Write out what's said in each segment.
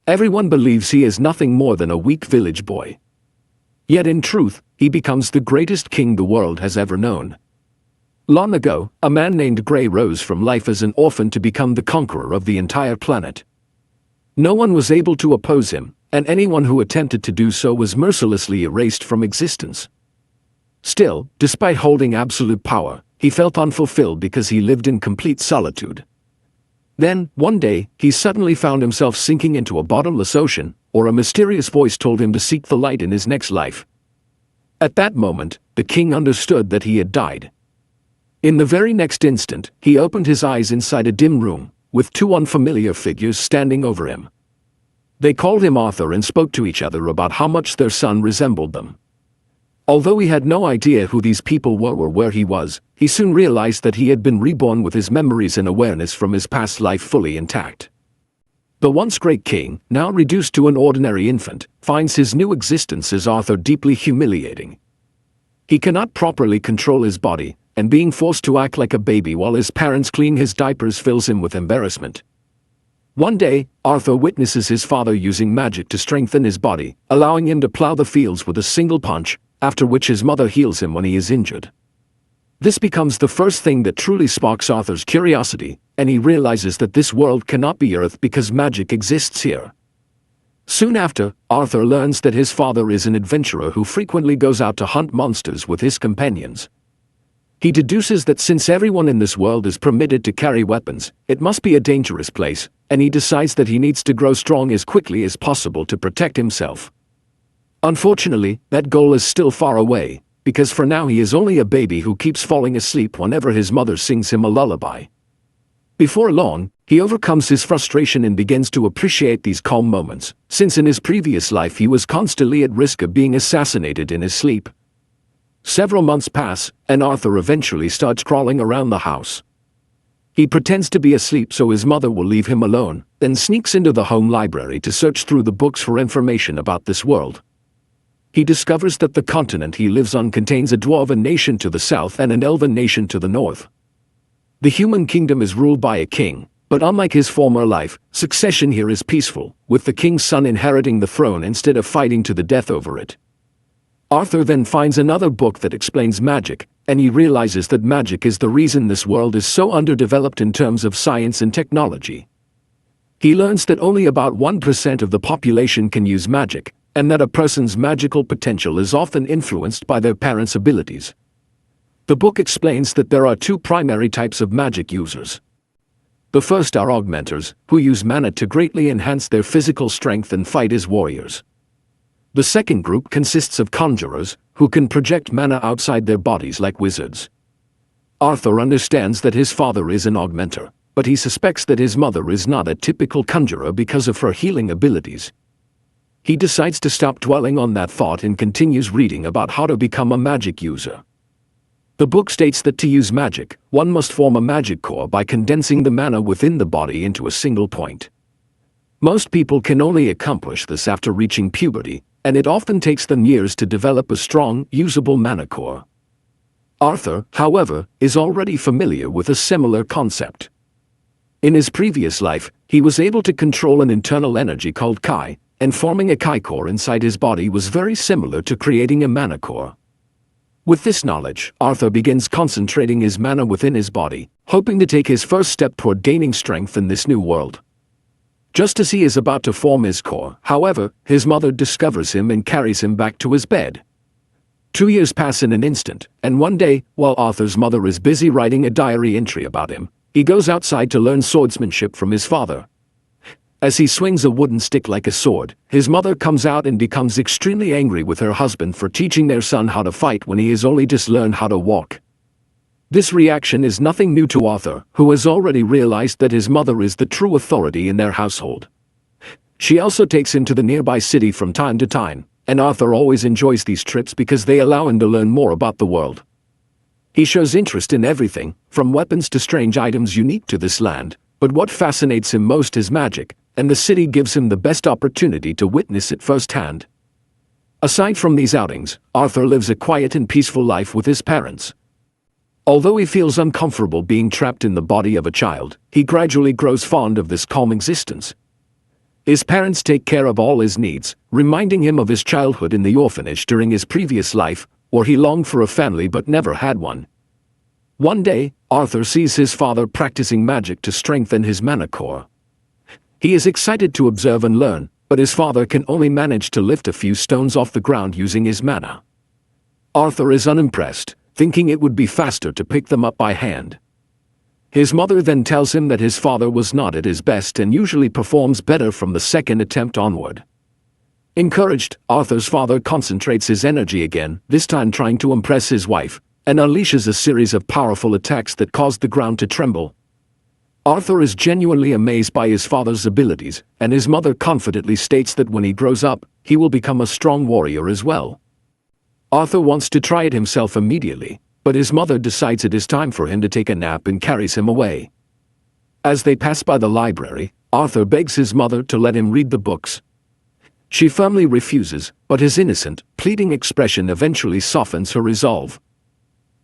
Everyone believes he is nothing more than a weak village boy. Yet in truth, he becomes the greatest king the world has ever known. Long ago, a man named Grey rose from life as an orphan to become the conqueror of the entire planet. No one was able to oppose him, and anyone who attempted to do so was mercilessly erased from existence. Still, despite holding absolute power, he felt unfulfilled because he lived in complete solitude. Then, one day, he suddenly found himself sinking into a bottomless ocean, or a mysterious voice told him to seek the light in his next life. At that moment, the king understood that he had died. In the very next instant, he opened his eyes inside a dim room, with two unfamiliar figures standing over him. They called him Arthur and spoke to each other about how much their son resembled them. Although he had no idea who these people were or where he was, he soon realized that he had been reborn with his memories and awareness from his past life fully intact. The once great king, now reduced to an ordinary infant, finds his new existence as Arthur deeply humiliating. He cannot properly control his body, and being forced to act like a baby while his parents clean his diapers fills him with embarrassment. One day, Arthur witnesses his father using magic to strengthen his body, allowing him to plow the fields with a single punch, after which his mother heals him when he is injured. This becomes the first thing that truly sparks Arthur's curiosity, and he realizes that this world cannot be Earth because magic exists here. Soon after, Arthur learns that his father is an adventurer who frequently goes out to hunt monsters with his companions. He deduces that since everyone in this world is permitted to carry weapons, it must be a dangerous place, and he decides that he needs to grow strong as quickly as possible to protect himself. Unfortunately, that goal is still far away, because for now he is only a baby who keeps falling asleep whenever his mother sings him a lullaby. Before long, he overcomes his frustration and begins to appreciate these calm moments, since in his previous life he was constantly at risk of being assassinated in his sleep. Several months pass, and Arthur eventually starts crawling around the house. He pretends to be asleep so his mother will leave him alone, then sneaks into the home library to search through the books for information about this world. He discovers that the continent he lives on contains a dwarven nation to the south and an elven nation to the north. The human kingdom is ruled by a king, but unlike his former life, succession here is peaceful, with the king's son inheriting the throne instead of fighting to the death over it. Arthur then finds another book that explains magic, and he realizes that magic is the reason this world is so underdeveloped in terms of science and technology. He learns that only about 1% of the population can use magic, and that a person's magical potential is often influenced by their parents' abilities. The book explains that there are two primary types of magic users. The first are augmenters, who use mana to greatly enhance their physical strength and fight as warriors. The second group consists of conjurers, who can project mana outside their bodies like wizards. Arthur understands that his father is an augmenter, but he suspects that his mother is not a typical conjurer because of her healing abilities. He decides to stop dwelling on that thought and continues reading about how to become a magic user. The book states that to use magic, one must form a magic core by condensing the mana within the body into a single point. Most people can only accomplish this after reaching puberty, and it often takes them years to develop a strong, usable mana core. Arthur, however, is already familiar with a similar concept. In his previous life, he was able to control an internal energy called Chi, and forming a Chi core inside his body was very similar to creating a mana core. With this knowledge, Arthur begins concentrating his mana within his body, hoping to take his first step toward gaining strength in this new world. Just as he is about to form his core, however, his mother discovers him and carries him back to his bed. 2 years pass in an instant, and one day, while Arthur's mother is busy writing a diary entry about him, he goes outside to learn swordsmanship from his father. As he swings a wooden stick like a sword, his mother comes out and becomes extremely angry with her husband for teaching their son how to fight when he has only just learned how to walk. This reaction is nothing new to Arthur, who has already realized that his mother is the true authority in their household. She also takes him to the nearby city from time to time, and Arthur always enjoys these trips because they allow him to learn more about the world. He shows interest in everything, from weapons to strange items unique to this land, but what fascinates him most is magic, and the city gives him the best opportunity to witness it firsthand. Aside from these outings, Arthur lives a quiet and peaceful life with his parents. Although he feels uncomfortable being trapped in the body of a child, he gradually grows fond of this calm existence. His parents take care of all his needs, reminding him of his childhood in the orphanage during his previous life, where he longed for a family but never had one. One day, Arthur sees his father practicing magic to strengthen his mana core. He is excited to observe and learn, but his father can only manage to lift a few stones off the ground using his mana. Arthur is unimpressed, thinking it would be faster to pick them up by hand. His mother then tells him that his father was not at his best and usually performs better from the second attempt onward. Encouraged, Arthur's father concentrates his energy again, this time trying to impress his wife, and unleashes a series of powerful attacks that cause the ground to tremble. Arthur is genuinely amazed by his father's abilities, and his mother confidently states that when he grows up, he will become a strong warrior as well. Arthur wants to try it himself immediately, but his mother decides it is time for him to take a nap and carries him away. As they pass by the library, Arthur begs his mother to let him read the books. She firmly refuses, but his innocent, pleading expression eventually softens her resolve.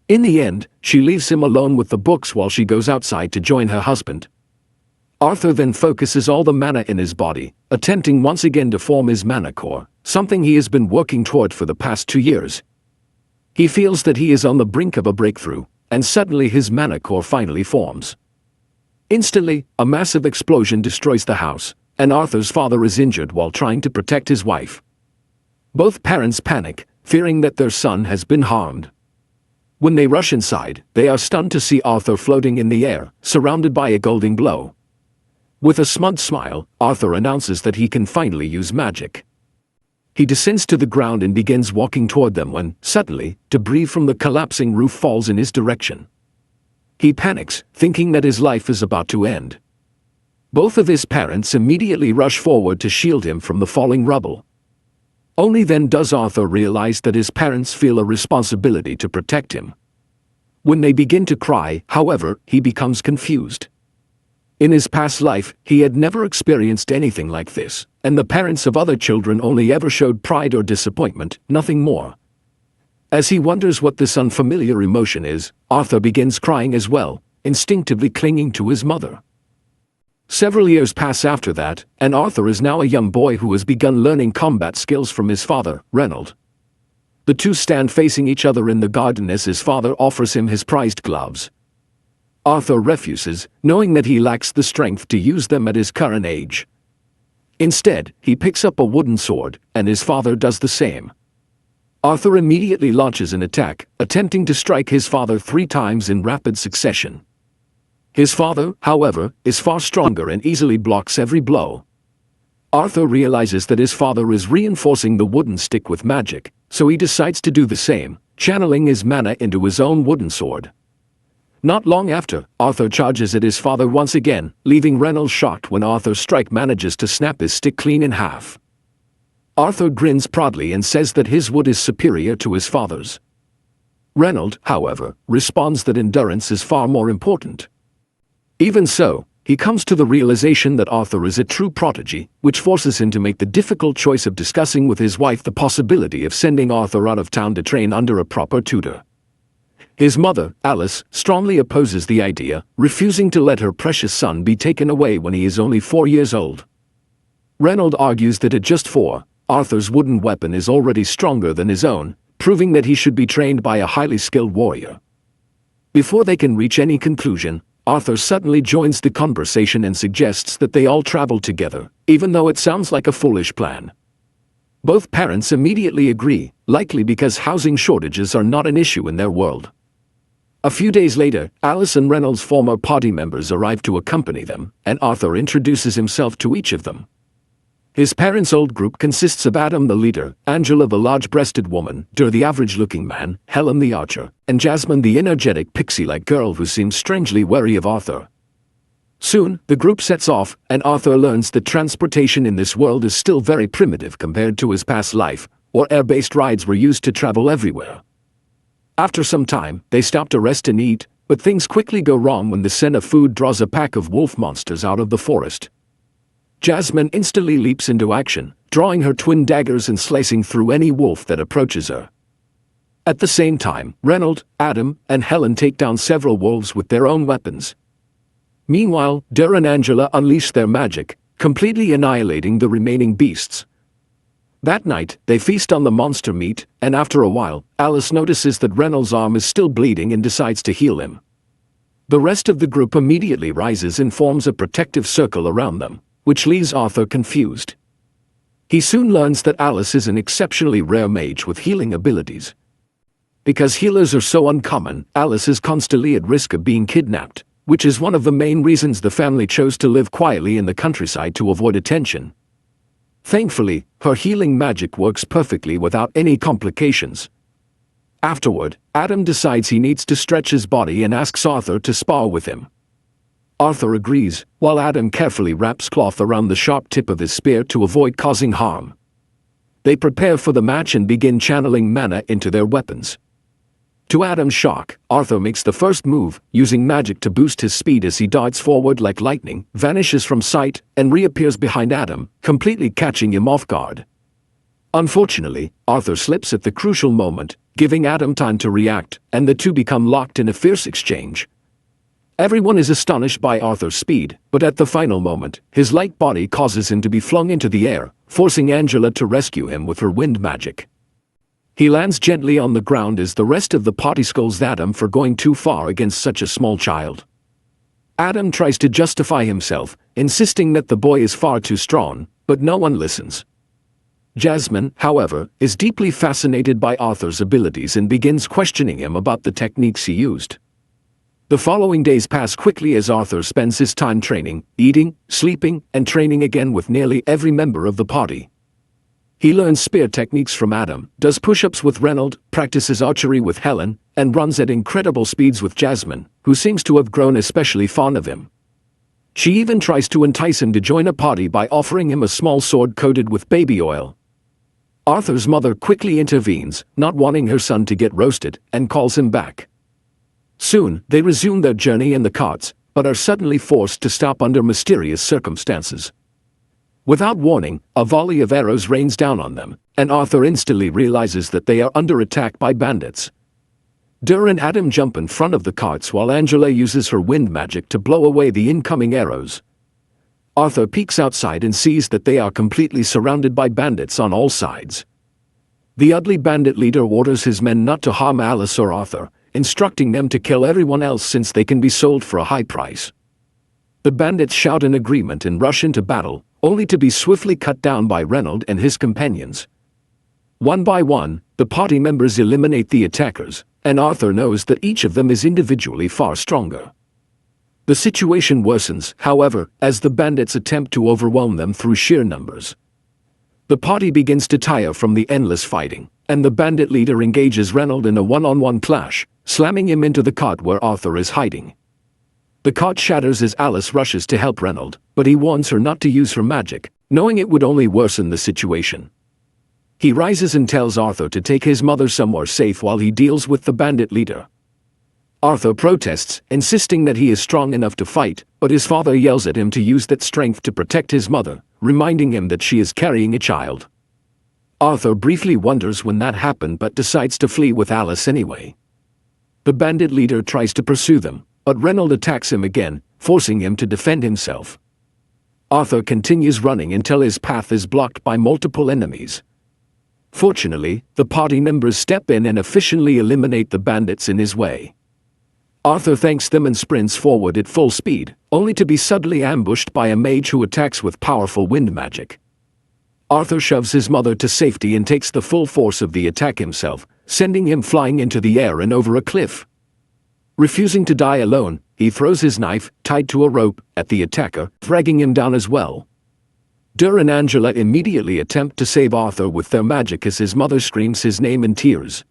In the end, she leaves him alone with the books while she goes outside to join her husband. Arthur then focuses all the mana in his body, attempting once again to form his mana core, something he has been working toward for the past 2 years. He feels that he is on the brink of a breakthrough, and suddenly his mana core finally forms. Instantly, a massive explosion destroys the house, and Arthur's father is injured while trying to protect his wife. Both parents panic, fearing that their son has been harmed. When they rush inside, they are stunned to see Arthur floating in the air, surrounded by a golden glow. With a smug smile, Arthur announces that he can finally use magic. He descends to the ground and begins walking toward them when, suddenly, debris from the collapsing roof falls in his direction. He panics, thinking that his life is about to end. Both of his parents immediately rush forward to shield him from the falling rubble. Only then does Arthur realize that his parents feel a responsibility to protect him. When they begin to cry, however, he becomes confused. In his past life, he had never experienced anything like this, and the parents of other children only ever showed pride or disappointment, nothing more. As he wonders what this unfamiliar emotion is, Arthur begins crying as well, instinctively clinging to his mother. Several years pass after that, and Arthur is now a young boy who has begun learning combat skills from his father, Reynold. The two stand facing each other in the garden as his father offers him his prized gloves. Arthur refuses, knowing that he lacks the strength to use them at his current age. Instead, he picks up a wooden sword, and his father does the same. Arthur immediately launches an attack, attempting to strike his father 3 times in rapid succession. His father, however, is far stronger and easily blocks every blow. Arthur realizes that his father is reinforcing the wooden stick with magic, so he decides to do the same, channeling his mana into his own wooden sword. Not long after, Arthur charges at his father once again, leaving Reynold shocked when Arthur's strike manages to snap his stick clean in half. Arthur grins proudly and says that his wood is superior to his father's. Reynold, however, responds that endurance is far more important. Even so, he comes to the realization that Arthur is a true prodigy, which forces him to make the difficult choice of discussing with his wife the possibility of sending Arthur out of town to train under a proper tutor. His mother, Alice, strongly opposes the idea, refusing to let her precious son be taken away when he is only 4 years old. Reynold argues that at just 4, Arthur's wooden weapon is already stronger than his own, proving that he should be trained by a highly skilled warrior. Before they can reach any conclusion, Arthur suddenly joins the conversation and suggests that they all travel together, even though it sounds like a foolish plan. Both parents immediately agree, likely because housing shortages are not an issue in their world. A few days later, Alice and Reynolds' former party members arrive to accompany them, and Arthur introduces himself to each of them. His parents' old group consists of Adam the leader, Angela the large-breasted woman, Dur the average-looking man, Helen the archer, and Jasmine the energetic pixie-like girl who seems strangely wary of Arthur. Soon, the group sets off, and Arthur learns that transportation in this world is still very primitive compared to his past life, where air-based rides were used to travel everywhere. After some time, they stop to rest and eat, but things quickly go wrong when the scent of food draws a pack of wolf monsters out of the forest. Jasmine instantly leaps into action, drawing her twin daggers and slicing through any wolf that approaches her. At the same time, Reynold, Adam, and Helen take down several wolves with their own weapons. Meanwhile, Dur and Angela unleash their magic, completely annihilating the remaining beasts. That night, they feast on the monster meat, and after a while, Alice notices that Reynolds' arm is still bleeding and decides to heal him. The rest of the group immediately rises and forms a protective circle around them, which leaves Arthur confused. He soon learns that Alice is an exceptionally rare mage with healing abilities. Because healers are so uncommon, Alice is constantly at risk of being kidnapped, which is one of the main reasons the family chose to live quietly in the countryside to avoid attention. Thankfully, her healing magic works perfectly without any complications. Afterward, Adam decides he needs to stretch his body and asks Arthur to spar with him. Arthur agrees, while Adam carefully wraps cloth around the sharp tip of his spear to avoid causing harm. They prepare for the match and begin channeling mana into their weapons. To Adam's shock, Arthur makes the first move, using magic to boost his speed as he darts forward like lightning, vanishes from sight, and reappears behind Adam, completely catching him off guard. Unfortunately, Arthur slips at the crucial moment, giving Adam time to react, and the two become locked in a fierce exchange. Everyone is astonished by Arthur's speed, but at the final moment, his light body causes him to be flung into the air, forcing Angela to rescue him with her wind magic. He lands gently on the ground as the rest of the party scolds Adam for going too far against such a small child. Adam tries to justify himself, insisting that the boy is far too strong, but no one listens. Jasmine, however, is deeply fascinated by Arthur's abilities and begins questioning him about the techniques he used. The following days pass quickly as Arthur spends his time training, eating, sleeping, and training again with nearly every member of the party. He learns spear techniques from Adam, does push-ups with Reynold, practices archery with Helen, and runs at incredible speeds with Jasmine, who seems to have grown especially fond of him. She even tries to entice him to join a party by offering him a small sword coated with baby oil. Arthur's mother quickly intervenes, not wanting her son to get roasted, and calls him back. Soon, they resume their journey in the carts, but are suddenly forced to stop under mysterious circumstances. Without warning, a volley of arrows rains down on them, and Arthur instantly realizes that they are under attack by bandits. Dur and Adam jump in front of the carts while Angela uses her wind magic to blow away the incoming arrows. Arthur peeks outside and sees that they are completely surrounded by bandits on all sides. The ugly bandit leader orders his men not to harm Alice or Arthur, instructing them to kill everyone else since they can be sold for a high price. The bandits shout in agreement and rush into battle, only to be swiftly cut down by Reynold and his companions. One by one, the party members eliminate the attackers, and Arthur knows that each of them is individually far stronger. The situation worsens, however, as the bandits attempt to overwhelm them through sheer numbers. The party begins to tire from the endless fighting, and the bandit leader engages Reynold in a one-on-one clash, slamming him into the cart where Arthur is hiding. The cart shatters as Alice rushes to help Reynold, but he warns her not to use her magic, knowing it would only worsen the situation. He rises and tells Arthur to take his mother somewhere safe while he deals with the bandit leader. Arthur protests, insisting that he is strong enough to fight, but his father yells at him to use that strength to protect his mother, reminding him that she is carrying a child. Arthur briefly wonders when that happened but decides to flee with Alice anyway. The bandit leader tries to pursue them, but Reynold attacks him again, forcing him to defend himself. Arthur continues running until his path is blocked by multiple enemies. Fortunately, the party members step in and efficiently eliminate the bandits in his way. Arthur thanks them and sprints forward at full speed, only to be suddenly ambushed by a mage who attacks with powerful wind magic. Arthur shoves his mother to safety and takes the full force of the attack himself, sending him flying into the air and over a cliff. Refusing to die alone, he throws his knife, tied to a rope, at the attacker, dragging him down as well. Dur and Angela immediately attempt to save Arthur with their magic as his mother screams his name in tears.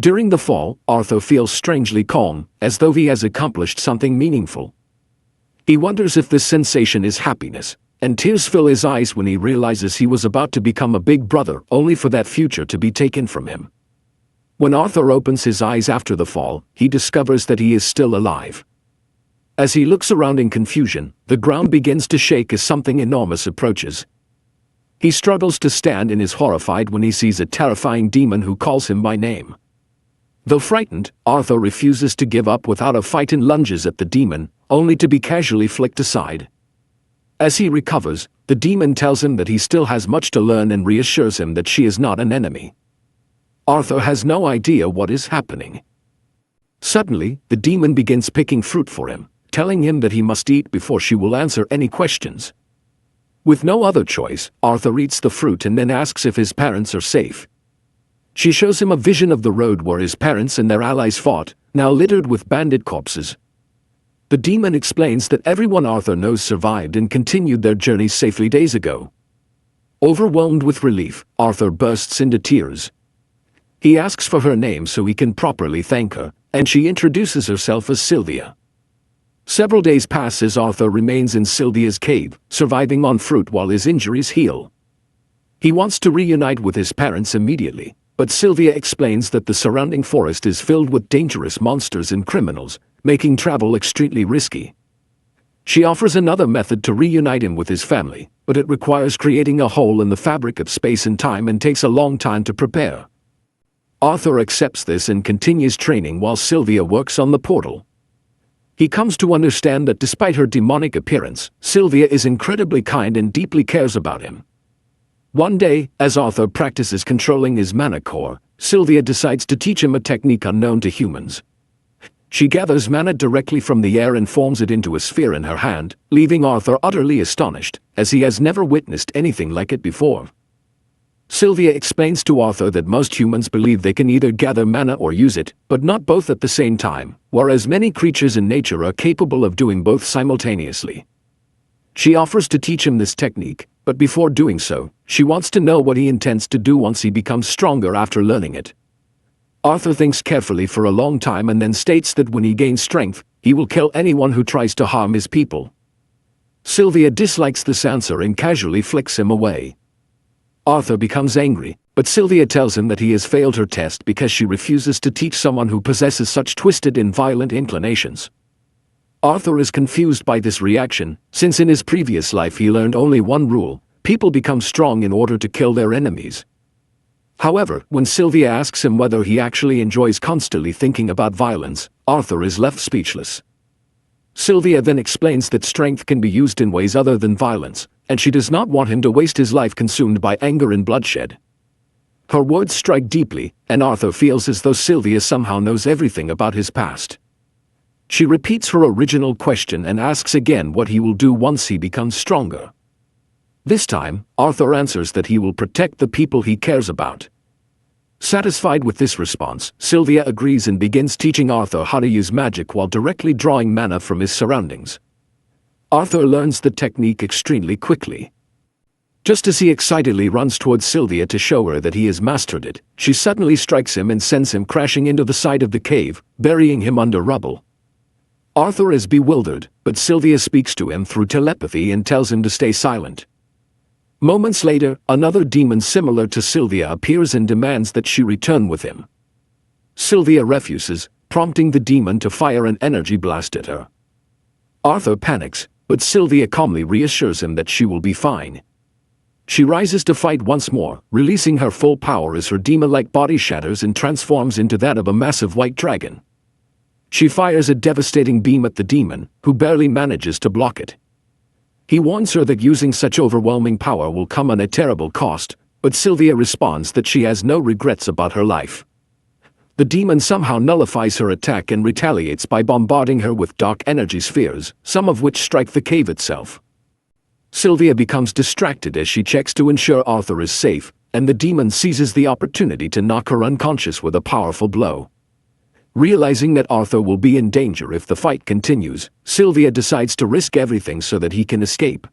During the fall, Arthur feels strangely calm, as though he has accomplished something meaningful. He wonders if this sensation is happiness, and tears fill his eyes when he realizes he was about to become a big brother only for that future to be taken from him. When Arthur opens his eyes after the fall, he discovers that he is still alive. As he looks around in confusion, the ground begins to shake as something enormous approaches. He struggles to stand and is horrified when he sees a terrifying demon who calls him by name. Though frightened, Arthur refuses to give up without a fight and lunges at the demon, only to be casually flicked aside. As he recovers, the demon tells him that he still has much to learn and reassures him that she is not an enemy. Arthur has no idea what is happening. Suddenly, the demon begins picking fruit for him, telling him that he must eat before she will answer any questions. With no other choice, Arthur eats the fruit and then asks if his parents are safe. She shows him a vision of the road where his parents and their allies fought, now littered with bandit corpses. The demon explains that everyone Arthur knows survived and continued their journey safely days ago. Overwhelmed with relief, Arthur bursts into tears. He asks for her name so he can properly thank her, and she introduces herself as Sylvia. Several days pass as Arthur remains in Sylvia's cave, surviving on fruit while his injuries heal. He wants to reunite with his parents immediately, but Sylvia explains that the surrounding forest is filled with dangerous monsters and criminals, making travel extremely risky. She offers another method to reunite him with his family, but it requires creating a hole in the fabric of space and time and takes a long time to prepare. Arthur accepts this and continues training while Sylvia works on the portal. He comes to understand that despite her demonic appearance, Sylvia is incredibly kind and deeply cares about him. One day, as Arthur practices controlling his mana core, Sylvia decides to teach him a technique unknown to humans. She gathers mana directly from the air and forms it into a sphere in her hand, leaving Arthur utterly astonished, as he has never witnessed anything like it before. Sylvia explains to Arthur that most humans believe they can either gather mana or use it, but not both at the same time, whereas many creatures in nature are capable of doing both simultaneously. She offers to teach him this technique, but before doing so, she wants to know what he intends to do once he becomes stronger after learning it. Arthur thinks carefully for a long time and then states that when he gains strength, he will kill anyone who tries to harm his people. Sylvia dislikes this answer and casually flicks him away. Arthur becomes angry, but Sylvia tells him that he has failed her test because she refuses to teach someone who possesses such twisted and violent inclinations. Arthur is confused by this reaction, since in his previous life he learned only one rule: people become strong in order to kill their enemies. However, when Sylvia asks him whether he actually enjoys constantly thinking about violence, Arthur is left speechless. Sylvia then explains that strength can be used in ways other than violence, and she does not want him to waste his life consumed by anger and bloodshed. Her words strike deeply, and Arthur feels as though Sylvia somehow knows everything about his past. She repeats her original question and asks again what he will do once he becomes stronger. This time, Arthur answers that he will protect the people he cares about. Satisfied with this response, Sylvia agrees and begins teaching Arthur how to use magic while directly drawing mana from his surroundings. Arthur learns the technique extremely quickly. Just as he excitedly runs towards Sylvia to show her that he has mastered it, she suddenly strikes him and sends him crashing into the side of the cave, burying him under rubble. Arthur is bewildered, but Sylvia speaks to him through telepathy and tells him to stay silent. Moments later, another demon similar to Sylvia appears and demands that she return with him. Sylvia refuses, prompting the demon to fire an energy blast at her. Arthur panics, but Sylvia calmly reassures him that she will be fine. She rises to fight once more, releasing her full power as her demon-like body shatters and transforms into that of a massive white dragon. She fires a devastating beam at the demon, who barely manages to block it. He warns her that using such overwhelming power will come at a terrible cost, but Sylvia responds that she has no regrets about her life. The demon somehow nullifies her attack and retaliates by bombarding her with dark energy spheres, some of which strike the cave itself. Sylvia becomes distracted as she checks to ensure Arthur is safe, and the demon seizes the opportunity to knock her unconscious with a powerful blow. Realizing that Arthur will be in danger if the fight continues, Sylvia decides to risk everything so that he can escape.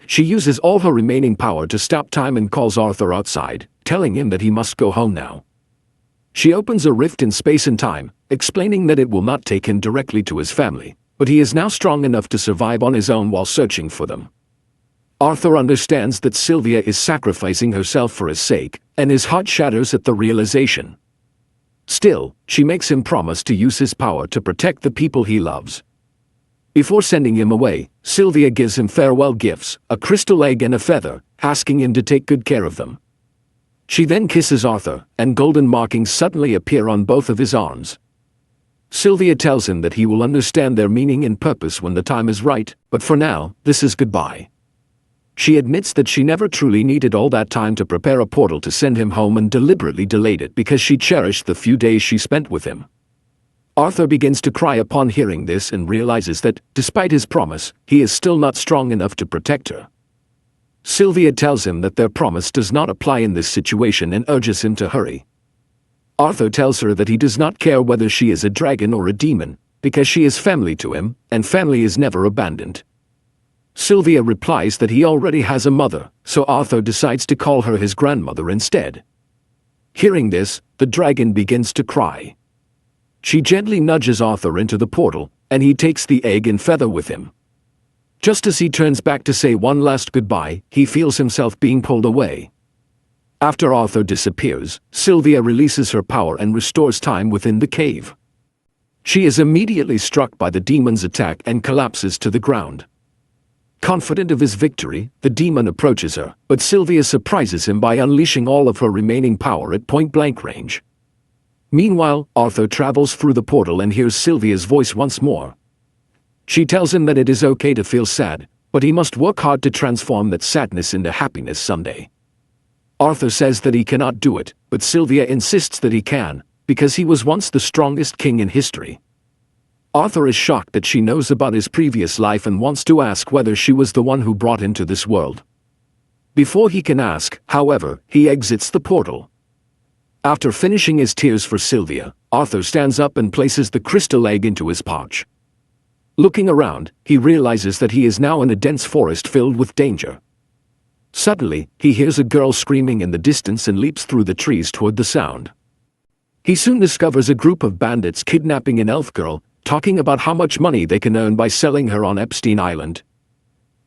She uses all her remaining power to stop time and calls Arthur outside, telling him that he must go home now. She opens a rift in space and time, explaining that it will not take him directly to his family, but he is now strong enough to survive on his own while searching for them. Arthur understands that Sylvia is sacrificing herself for his sake, and his heart shatters at the realization. Still, she makes him promise to use his power to protect the people he loves. Before sending him away, Sylvia gives him farewell gifts, a crystal egg and a feather, asking him to take good care of them. She then kisses Arthur, and golden markings suddenly appear on both of his arms. Sylvia tells him that he will understand their meaning and purpose when the time is right, but for now, this is goodbye. She admits that she never truly needed all that time to prepare a portal to send him home and deliberately delayed it because she cherished the few days she spent with him. Arthur begins to cry upon hearing this and realizes that, despite his promise, he is still not strong enough to protect her. Sylvia tells him that their promise does not apply in this situation and urges him to hurry. Arthur tells her that he does not care whether she is a dragon or a demon, because she is family to him, and family is never abandoned. Sylvia replies that he already has a mother, so Arthur decides to call her his grandmother instead. Hearing this, the dragon begins to cry. She gently nudges Arthur into the portal, and he takes the egg and feather with him. Just as he turns back to say one last goodbye, he feels himself being pulled away. After Arthur disappears, Sylvia releases her power and restores time within the cave. She is immediately struck by the demon's attack and collapses to the ground. Confident of his victory, the demon approaches her, but Sylvia surprises him by unleashing all of her remaining power at point-blank range. Meanwhile, Arthur travels through the portal and hears Sylvia's voice once more. She tells him that it is okay to feel sad, but he must work hard to transform that sadness into happiness someday. Arthur says that he cannot do it, but Sylvia insists that he can, because he was once the strongest king in history. Arthur is shocked that she knows about his previous life and wants to ask whether she was the one who brought him to this world. Before he can ask, however, he exits the portal. After finishing his tears for Sylvia, Arthur stands up and places the crystal egg into his pouch. Looking around, he realizes that he is now in a dense forest filled with danger. Suddenly, he hears a girl screaming in the distance and leaps through the trees toward the sound. He soon discovers a group of bandits kidnapping an elf girl, talking about how much money they can earn by selling her on Epstein Island.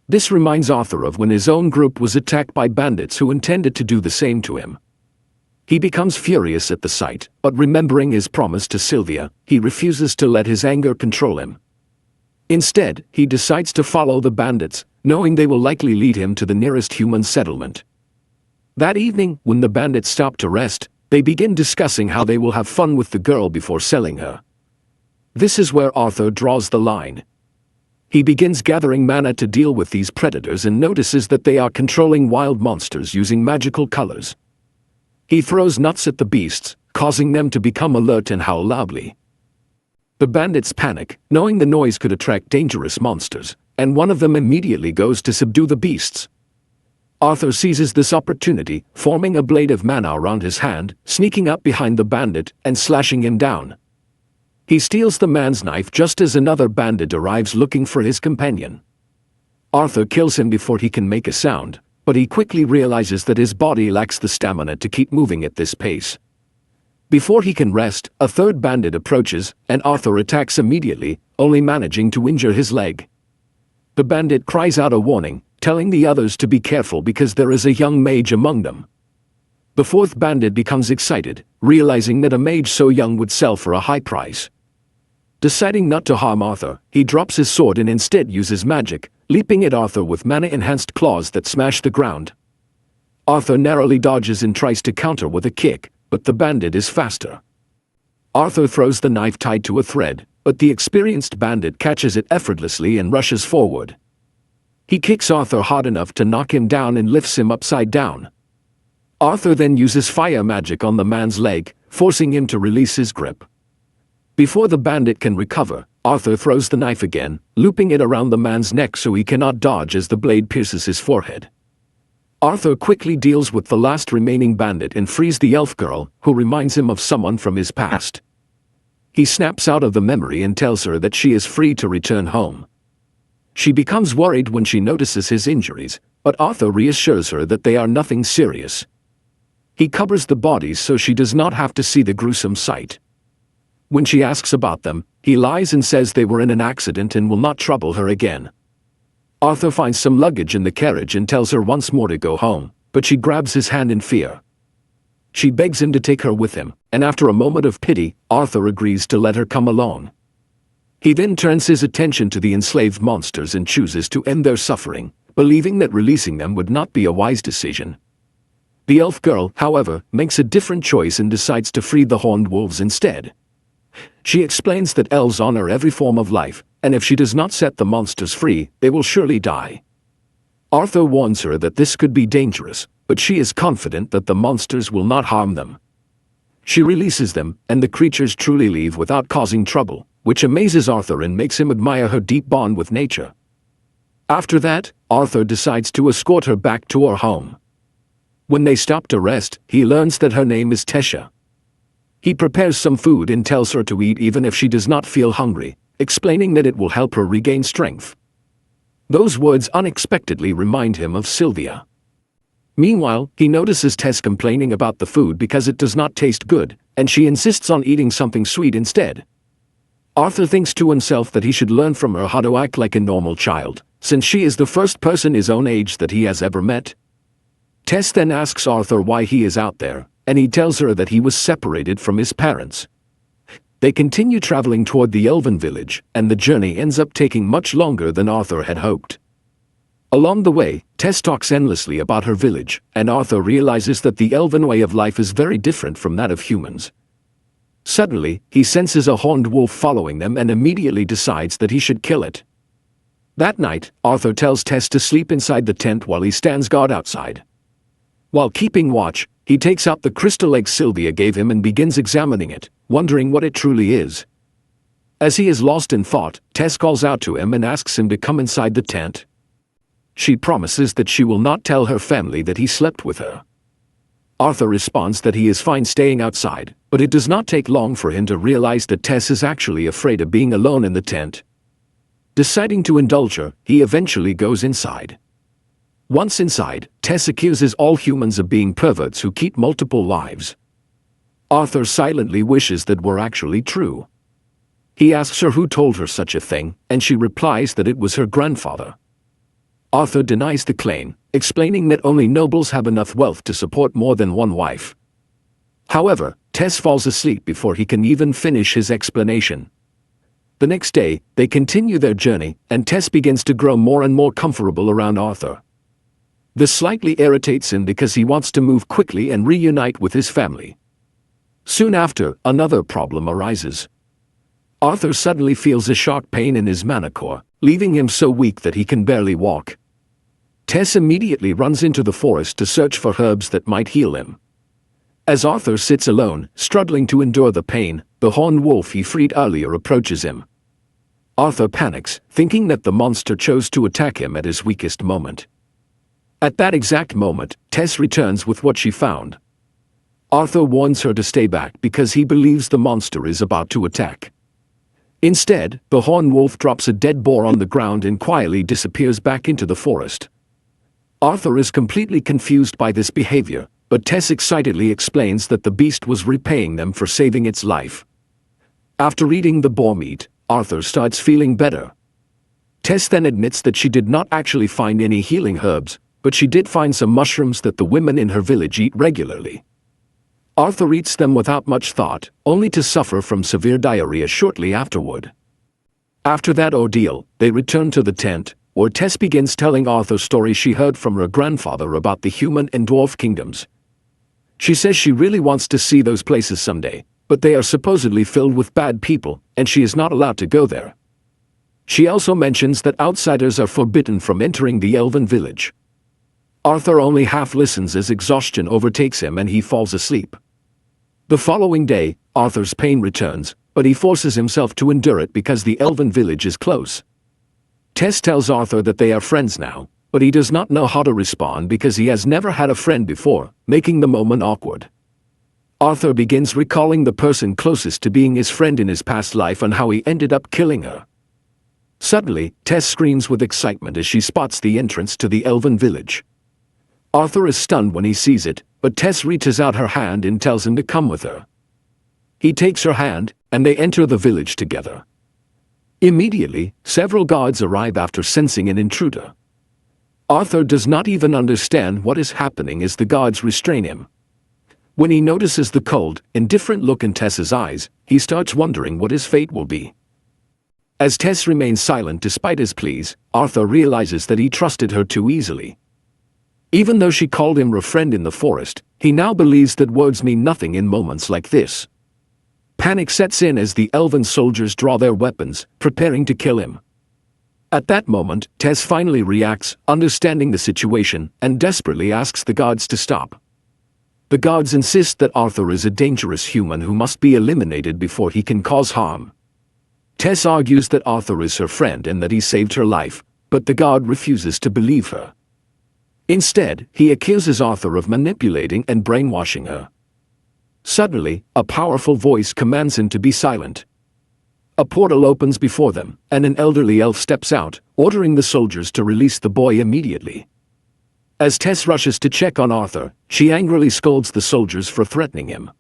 This reminds Arthur of when his own group was attacked by bandits who intended to do the same to him. He becomes furious at the sight, but remembering his promise to Sylvia, he refuses to let his anger control him. Instead, he decides to follow the bandits, knowing they will likely lead him to the nearest human settlement. That evening, when the bandits stop to rest, they begin discussing how they will have fun with the girl before selling her. This is where Arthur draws the line. He begins gathering mana to deal with these predators and notices that they are controlling wild monsters using magical colors. He throws nuts at the beasts, causing them to become alert and howl loudly. The bandits panic, knowing the noise could attract dangerous monsters, and one of them immediately goes to subdue the beasts. Arthur seizes this opportunity, forming a blade of mana around his hand, sneaking up behind the bandit and slashing him down. He steals the man's knife just as another bandit arrives looking for his companion. Arthur kills him before he can make a sound, but he quickly realizes that his body lacks the stamina to keep moving at this pace. Before he can rest, a third bandit approaches, and Arthur attacks immediately, only managing to injure his leg. The bandit cries out a warning, telling the others to be careful because there is a young mage among them. The fourth bandit becomes excited, realizing that a mage so young would sell for a high price. Deciding not to harm Arthur, he drops his sword and instead uses magic, leaping at Arthur with mana-enhanced claws that smash the ground. Arthur narrowly dodges and tries to counter with a kick, but the bandit is faster. Arthur throws the knife tied to a thread, but the experienced bandit catches it effortlessly and rushes forward. He kicks Arthur hard enough to knock him down and lifts him upside down. Arthur then uses fire magic on the man's leg, forcing him to release his grip. Before the bandit can recover, Arthur throws the knife again, looping it around the man's neck so he cannot dodge as the blade pierces his forehead. Arthur quickly deals with the last remaining bandit and frees the elf girl, who reminds him of someone from his past. He snaps out of the memory and tells her that she is free to return home. She becomes worried when she notices his injuries, but Arthur reassures her that they are nothing serious. He covers the bodies so she does not have to see the gruesome sight. When she asks about them, he lies and says they were in an accident and will not trouble her again. Arthur finds some luggage in the carriage and tells her once more to go home, but she grabs his hand in fear. She begs him to take her with him, and after a moment of pity, Arthur agrees to let her come along. He then turns his attention to the enslaved monsters and chooses to end their suffering, believing that releasing them would not be a wise decision. The elf girl, however, makes a different choice and decides to free the horned wolves instead. She explains that elves honor every form of life, and if she does not set the monsters free, they will surely die. Arthur warns her that this could be dangerous, but she is confident that the monsters will not harm them. She releases them, and the creatures truly leave without causing trouble, which amazes Arthur and makes him admire her deep bond with nature. After that, Arthur decides to escort her back to her home. When they stop to rest, he learns that her name is Tesha. He prepares some food and tells her to eat even if she does not feel hungry, explaining that it will help her regain strength. Those words unexpectedly remind him of Sylvia. Meanwhile, he notices Tess complaining about the food because it does not taste good, and she insists on eating something sweet instead. Arthur thinks to himself that he should learn from her how to act like a normal child, since she is the first person his own age that he has ever met. Tess then asks Arthur why he is out there, and he tells her that he was separated from his parents. They continue traveling toward the elven village, and the journey ends up taking much longer than Arthur had hoped. Along the way, Tess talks endlessly about her village, and Arthur realizes that the elven way of life is very different from that of humans. Suddenly, he senses a horned wolf following them and immediately decides that he should kill it. That night, Arthur tells Tess to sleep inside the tent while he stands guard outside. While keeping watch, he takes out the crystal egg Sylvia gave him and begins examining it, wondering what it truly is. As he is lost in thought, Tess calls out to him and asks him to come inside the tent. She promises that she will not tell her family that he slept with her. Arthur responds that he is fine staying outside, but it does not take long for him to realize that Tess is actually afraid of being alone in the tent. Deciding to indulge her, he eventually goes inside. Once inside, Tess accuses all humans of being perverts who keep multiple lives. Arthur silently wishes that were actually true. He asks her who told her such a thing, and she replies that it was her grandfather. Arthur denies the claim, explaining that only nobles have enough wealth to support more than one wife. However, Tess falls asleep before he can even finish his explanation. The next day, they continue their journey, and Tess begins to grow more and more comfortable around Arthur. This slightly irritates him because he wants to move quickly and reunite with his family. Soon after, another problem arises. Arthur suddenly feels a sharp pain in his manicore, leaving him so weak that he can barely walk. Tess immediately runs into the forest to search for herbs that might heal him. As Arthur sits alone, struggling to endure the pain, the horned wolf he freed earlier approaches him. Arthur panics, thinking that the monster chose to attack him at his weakest moment. At that exact moment, Tess returns with what she found. Arthur warns her to stay back because he believes the monster is about to attack. Instead, the horned wolf drops a dead boar on the ground and quietly disappears back into the forest. Arthur is completely confused by this behavior, but Tess excitedly explains that the beast was repaying them for saving its life. After eating the boar meat, Arthur starts feeling better. Tess then admits that she did not actually find any healing herbs, but she did find some mushrooms that the women in her village eat regularly. Arthur eats them without much thought, only to suffer from severe diarrhea shortly afterward. After that ordeal, they return to the tent, where Tess begins telling Arthur stories she heard from her grandfather about the human and dwarf kingdoms. She says she really wants to see those places someday, but they are supposedly filled with bad people, and she is not allowed to go there. She also mentions that outsiders are forbidden from entering the elven village. Arthur only half listens as exhaustion overtakes him and he falls asleep. The following day, Arthur's pain returns, but he forces himself to endure it because the elven village is close. Tess tells Arthur that they are friends now, but he does not know how to respond because he has never had a friend before, making the moment awkward. Arthur begins recalling the person closest to being his friend in his past life and how he ended up killing her. Suddenly, Tess screams with excitement as she spots the entrance to the elven village. Arthur is stunned when he sees it, but Tess reaches out her hand and tells him to come with her. He takes her hand, and they enter the village together. Immediately, several guards arrive after sensing an intruder. Arthur does not even understand what is happening as the guards restrain him. When he notices the cold, indifferent look in Tess's eyes, he starts wondering what his fate will be. As Tess remains silent despite his pleas, Arthur realizes that he trusted her too easily. Even though she called him her friend in the forest, he now believes that words mean nothing in moments like this. Panic sets in as the elven soldiers draw their weapons, preparing to kill him. At that moment, Tess finally reacts, understanding the situation, and desperately asks the gods to stop. The gods insist that Arthur is a dangerous human who must be eliminated before he can cause harm. Tess argues that Arthur is her friend and that he saved her life, but the god refuses to believe her. Instead, he accuses Arthur of manipulating and brainwashing her. Suddenly, a powerful voice commands him to be silent. A portal opens before them, and an elderly elf steps out, ordering the soldiers to release the boy immediately. As Tess rushes to check on Arthur, she angrily scolds the soldiers for threatening him.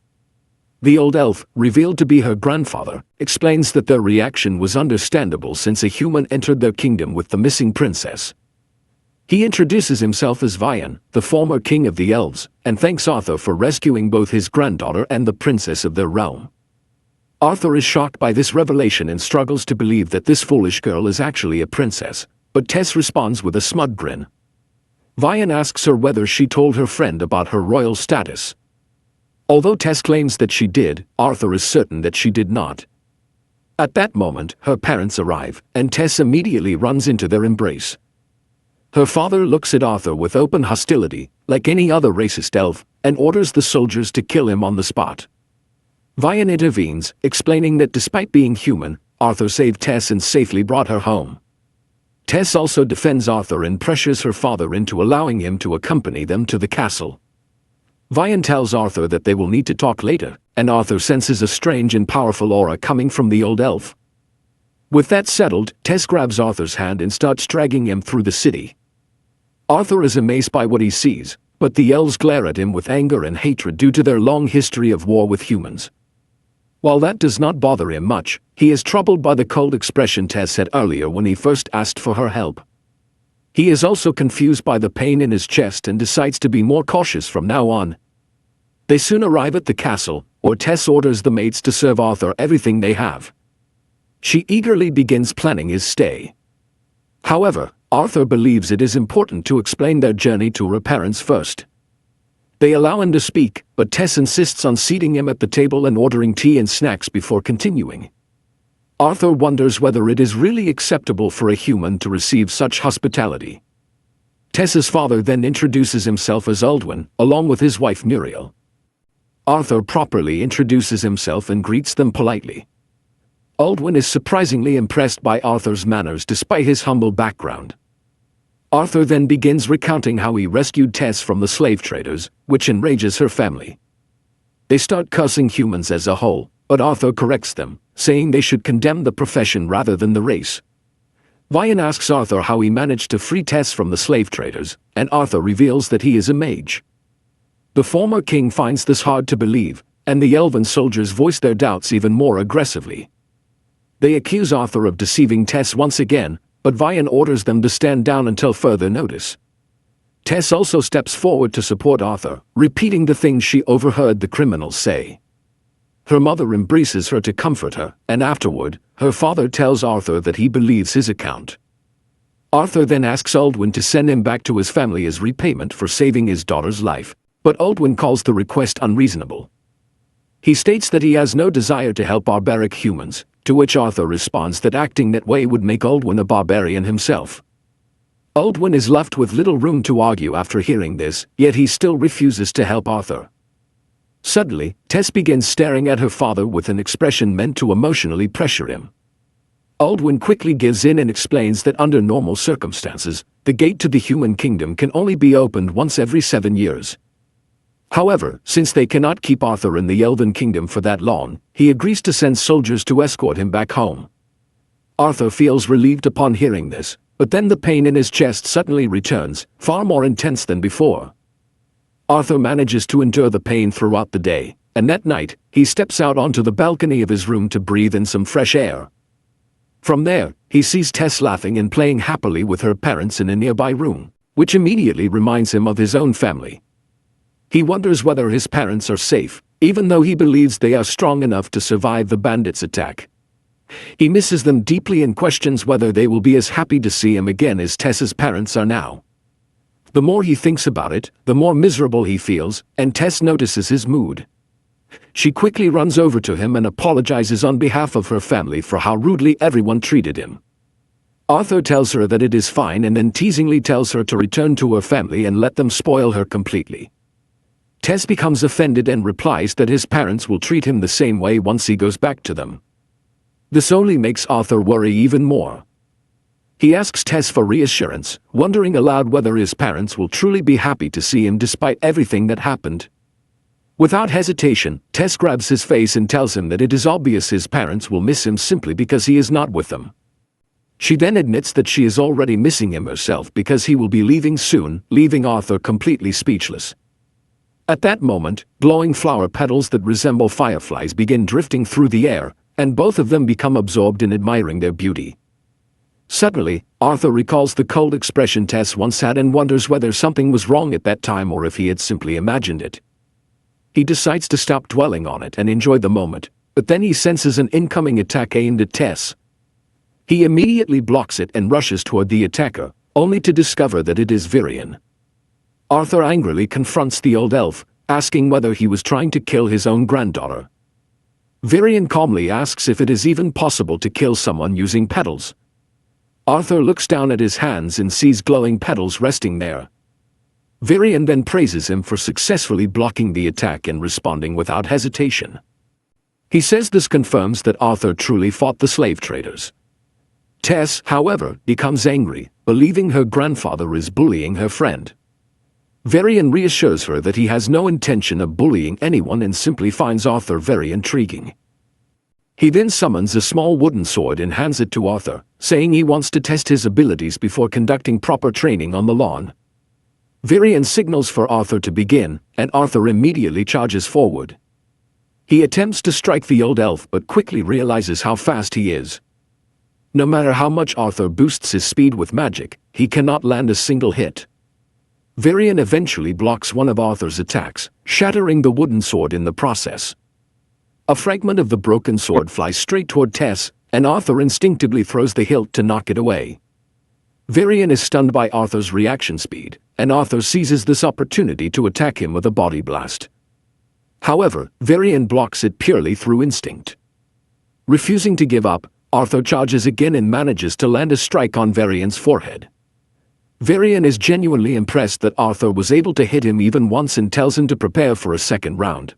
The old elf, revealed to be her grandfather, explains that their reaction was understandable since a human entered their kingdom with the missing princess. He introduces himself as Vian, the former king of the elves, and thanks Arthur for rescuing both his granddaughter and the princess of their realm. Arthur is shocked by this revelation and struggles to believe that this foolish girl is actually a princess, but Tess responds with a smug grin. Vian asks her whether she told her friend about her royal status. Although Tess claims that she did, Arthur is certain that she did not. At that moment, her parents arrive, and Tess immediately runs into their embrace. Her father looks at Arthur with open hostility, like any other racist elf, and orders the soldiers to kill him on the spot. Vian intervenes, explaining that despite being human, Arthur saved Tess and safely brought her home. Tess also defends Arthur and pressures her father into allowing him to accompany them to the castle. Vian tells Arthur that they will need to talk later, and Arthur senses a strange and powerful aura coming from the old elf. With that settled, Tess grabs Arthur's hand and starts dragging him through the city. Arthur is amazed by what he sees, but the elves glare at him with anger and hatred due to their long history of war with humans. While that does not bother him much, he is troubled by the cold expression Tess had earlier when he first asked for her help. He is also confused by the pain in his chest and decides to be more cautious from now on. They soon arrive at the castle, where Tess orders the maids to serve Arthur everything they have. She eagerly begins planning his stay. However, Arthur believes it is important to explain their journey to her parents first. They allow him to speak, but Tess insists on seating him at the table and ordering tea and snacks before continuing. Arthur wonders whether it is really acceptable for a human to receive such hospitality. Tess's father then introduces himself as Aldwin, along with his wife Muriel. Arthur properly introduces himself and greets them politely. Aldwin is surprisingly impressed by Arthur's manners despite his humble background. Arthur then begins recounting how he rescued Tess from the slave traders, which enrages her family. They start cursing humans as a whole, but Arthur corrects them, saying they should condemn the profession rather than the race. Vian asks Arthur how he managed to free Tess from the slave traders, and Arthur reveals that he is a mage. The former king finds this hard to believe, and the elven soldiers voice their doubts even more aggressively. They accuse Arthur of deceiving Tess once again, but Vian orders them to stand down until further notice. Tess also steps forward to support Arthur, repeating the things she overheard the criminals say. Her mother embraces her to comfort her, and afterward, her father tells Arthur that he believes his account. Arthur then asks Aldwin to send him back to his family as repayment for saving his daughter's life, but Aldwin calls the request unreasonable. He states that he has no desire to help barbaric humans, to which Arthur responds that acting that way would make Aldwin a barbarian himself. Aldwin is left with little room to argue after hearing this, yet he still refuses to help Arthur. Suddenly, Tess begins staring at her father with an expression meant to emotionally pressure him. Aldwin quickly gives in and explains that under normal circumstances, the gate to the human kingdom can only be opened once every 7 years. However, since they cannot keep Arthur in the Elven Kingdom for that long, he agrees to send soldiers to escort him back home. Arthur feels relieved upon hearing this, but then the pain in his chest suddenly returns, far more intense than before. Arthur manages to endure the pain throughout the day, and that night, he steps out onto the balcony of his room to breathe in some fresh air. From there, he sees Tess laughing and playing happily with her parents in a nearby room, which immediately reminds him of his own family. He wonders whether his parents are safe, even though he believes they are strong enough to survive the bandits' attack. He misses them deeply and questions whether they will be as happy to see him again as Tess's parents are now. The more he thinks about it, the more miserable he feels, and Tess notices his mood. She quickly runs over to him and apologizes on behalf of her family for how rudely everyone treated him. Arthur tells her that it is fine and then teasingly tells her to return to her family and let them spoil her completely. Tess becomes offended and replies that his parents will treat him the same way once he goes back to them. This only makes Arthur worry even more. He asks Tess for reassurance, wondering aloud whether his parents will truly be happy to see him despite everything that happened. Without hesitation, Tess grabs his face and tells him that it is obvious his parents will miss him simply because he is not with them. She then admits that she is already missing him herself because he will be leaving soon, leaving Arthur completely speechless. At that moment, glowing flower petals that resemble fireflies begin drifting through the air, and both of them become absorbed in admiring their beauty. Suddenly, Arthur recalls the cold expression Tess once had and wonders whether something was wrong at that time or if he had simply imagined it. He decides to stop dwelling on it and enjoy the moment, but then he senses an incoming attack aimed at Tess. He immediately blocks it and rushes toward the attacker, only to discover that it is Virion. Arthur angrily confronts the old elf, asking whether he was trying to kill his own granddaughter. Virion calmly asks if it is even possible to kill someone using petals. Arthur looks down at his hands and sees glowing petals resting there. Virion then praises him for successfully blocking the attack and responding without hesitation. He says this confirms that Arthur truly fought the slave traders. Tess, however, becomes angry, believing her grandfather is bullying her friend. Virion reassures her that he has no intention of bullying anyone and simply finds Arthur very intriguing. He then summons a small wooden sword and hands it to Arthur, saying he wants to test his abilities before conducting proper training on the lawn. Virion signals for Arthur to begin, and Arthur immediately charges forward. He attempts to strike the old elf but quickly realizes how fast he is. No matter how much Arthur boosts his speed with magic, he cannot land a single hit. Virion eventually blocks one of Arthur's attacks, shattering the wooden sword in the process. A fragment of the broken sword flies straight toward Tess, and Arthur instinctively throws the hilt to knock it away. Virion is stunned by Arthur's reaction speed, and Arthur seizes this opportunity to attack him with a body blast. However, Virion blocks it purely through instinct. Refusing to give up, Arthur charges again and manages to land a strike on Virion's forehead. Virion is genuinely impressed that Arthur was able to hit him even once and tells him to prepare for a second round.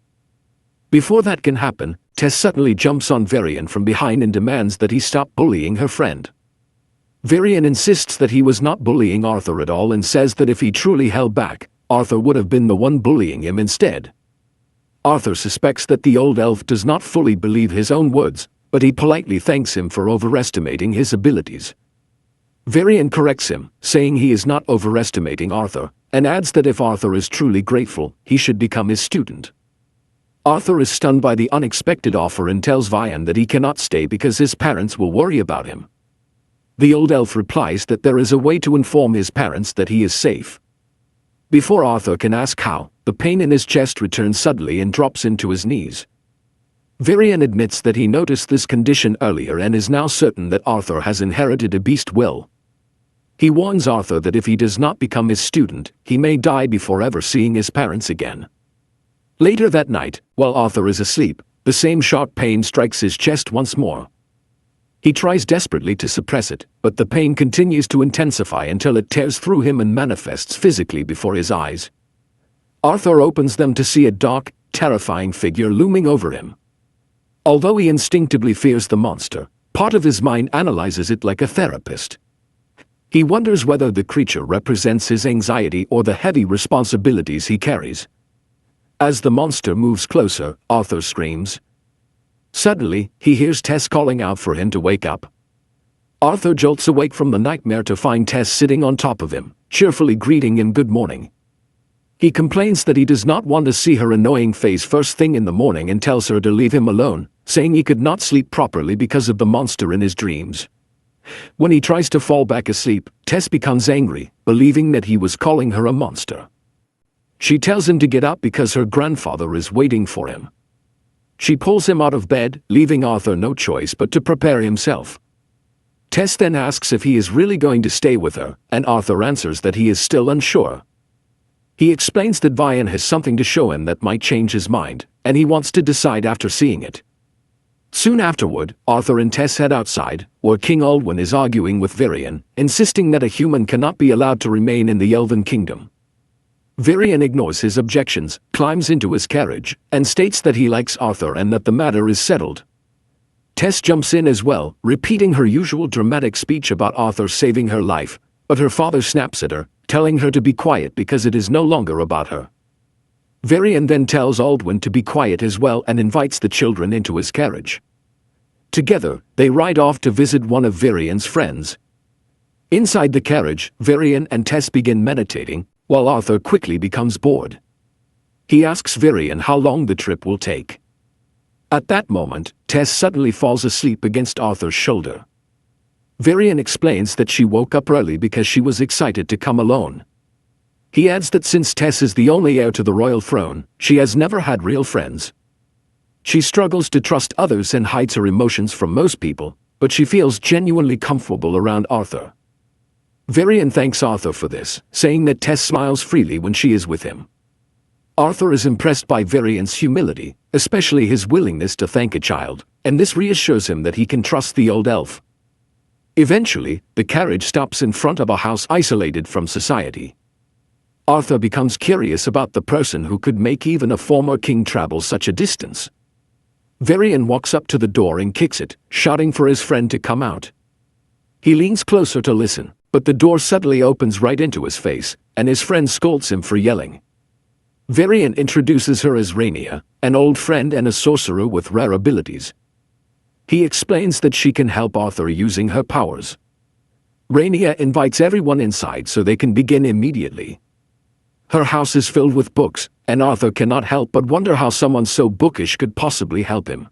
Before that can happen, Tess suddenly jumps on Virion from behind and demands that he stop bullying her friend. Virion insists that he was not bullying Arthur at all and says that if he truly held back, Arthur would have been the one bullying him instead. Arthur suspects that the old elf does not fully believe his own words, but he politely thanks him for overestimating his abilities. Virion corrects him, saying he is not overestimating Arthur, and adds that if Arthur is truly grateful, he should become his student. Arthur is stunned by the unexpected offer and tells Virion that he cannot stay because his parents will worry about him. The old elf replies that there is a way to inform his parents that he is safe. Before Arthur can ask how, the pain in his chest returns suddenly and drops into his knees. Virion admits that he noticed this condition earlier and is now certain that Arthur has inherited a beast will. He warns Arthur that if he does not become his student, he may die before ever seeing his parents again. Later that night, while Arthur is asleep, the same sharp pain strikes his chest once more. He tries desperately to suppress it, but the pain continues to intensify until it tears through him and manifests physically before his eyes. Arthur opens them to see a dark, terrifying figure looming over him. Although he instinctively fears the monster, part of his mind analyzes it like a therapist. He wonders whether the creature represents his anxiety or the heavy responsibilities he carries. As the monster moves closer, Arthur screams. Suddenly, he hears Tess calling out for him to wake up. Arthur jolts awake from the nightmare to find Tess sitting on top of him, cheerfully greeting him good morning. He complains that he does not want to see her annoying face first thing in the morning and tells her to leave him alone, saying he could not sleep properly because of the monster in his dreams. When he tries to fall back asleep, Tess becomes angry, believing that he was calling her a monster. She tells him to get up because her grandfather is waiting for him. She pulls him out of bed, leaving Arthur no choice but to prepare himself. Tess then asks if he is really going to stay with her, and Arthur answers that he is still unsure. He explains that Vian has something to show him that might change his mind, and he wants to decide after seeing it. Soon afterward, Arthur and Tess head outside, where King Aldwin is arguing with Varian, insisting that a human cannot be allowed to remain in the Elven Kingdom. Varian ignores his objections, climbs into his carriage, and states that he likes Arthur and that the matter is settled. Tess jumps in as well, repeating her usual dramatic speech about Arthur saving her life, but her father snaps at her, telling her to be quiet because it is no longer about her. Varian then tells Aldwin to be quiet as well and invites the children into his carriage. Together, they ride off to visit one of Varian's friends. Inside the carriage, Varian and Tess begin meditating, while Arthur quickly becomes bored. He asks Varian how long the trip will take. At that moment, Tess suddenly falls asleep against Arthur's shoulder. Varian explains that she woke up early because she was excited to come alone. He adds that since Tess is the only heir to the royal throne, she has never had real friends. She struggles to trust others and hides her emotions from most people, but she feels genuinely comfortable around Arthur. Varian thanks Arthur for this, saying that Tess smiles freely when she is with him. Arthur is impressed by Varian's humility, especially his willingness to thank a child, and this reassures him that he can trust the old elf. Eventually, the carriage stops in front of a house isolated from society. Arthur becomes curious about the person who could make even a former king travel such a distance. Varian walks up to the door and kicks it, shouting for his friend to come out. He leans closer to listen, but the door suddenly opens right into his face, and his friend scolds him for yelling. Varian introduces her as Rainia, an old friend and a sorcerer with rare abilities. He explains that she can help Arthur using her powers. Rainia invites everyone inside so they can begin immediately. Her house is filled with books, and Arthur cannot help but wonder how someone so bookish could possibly help him.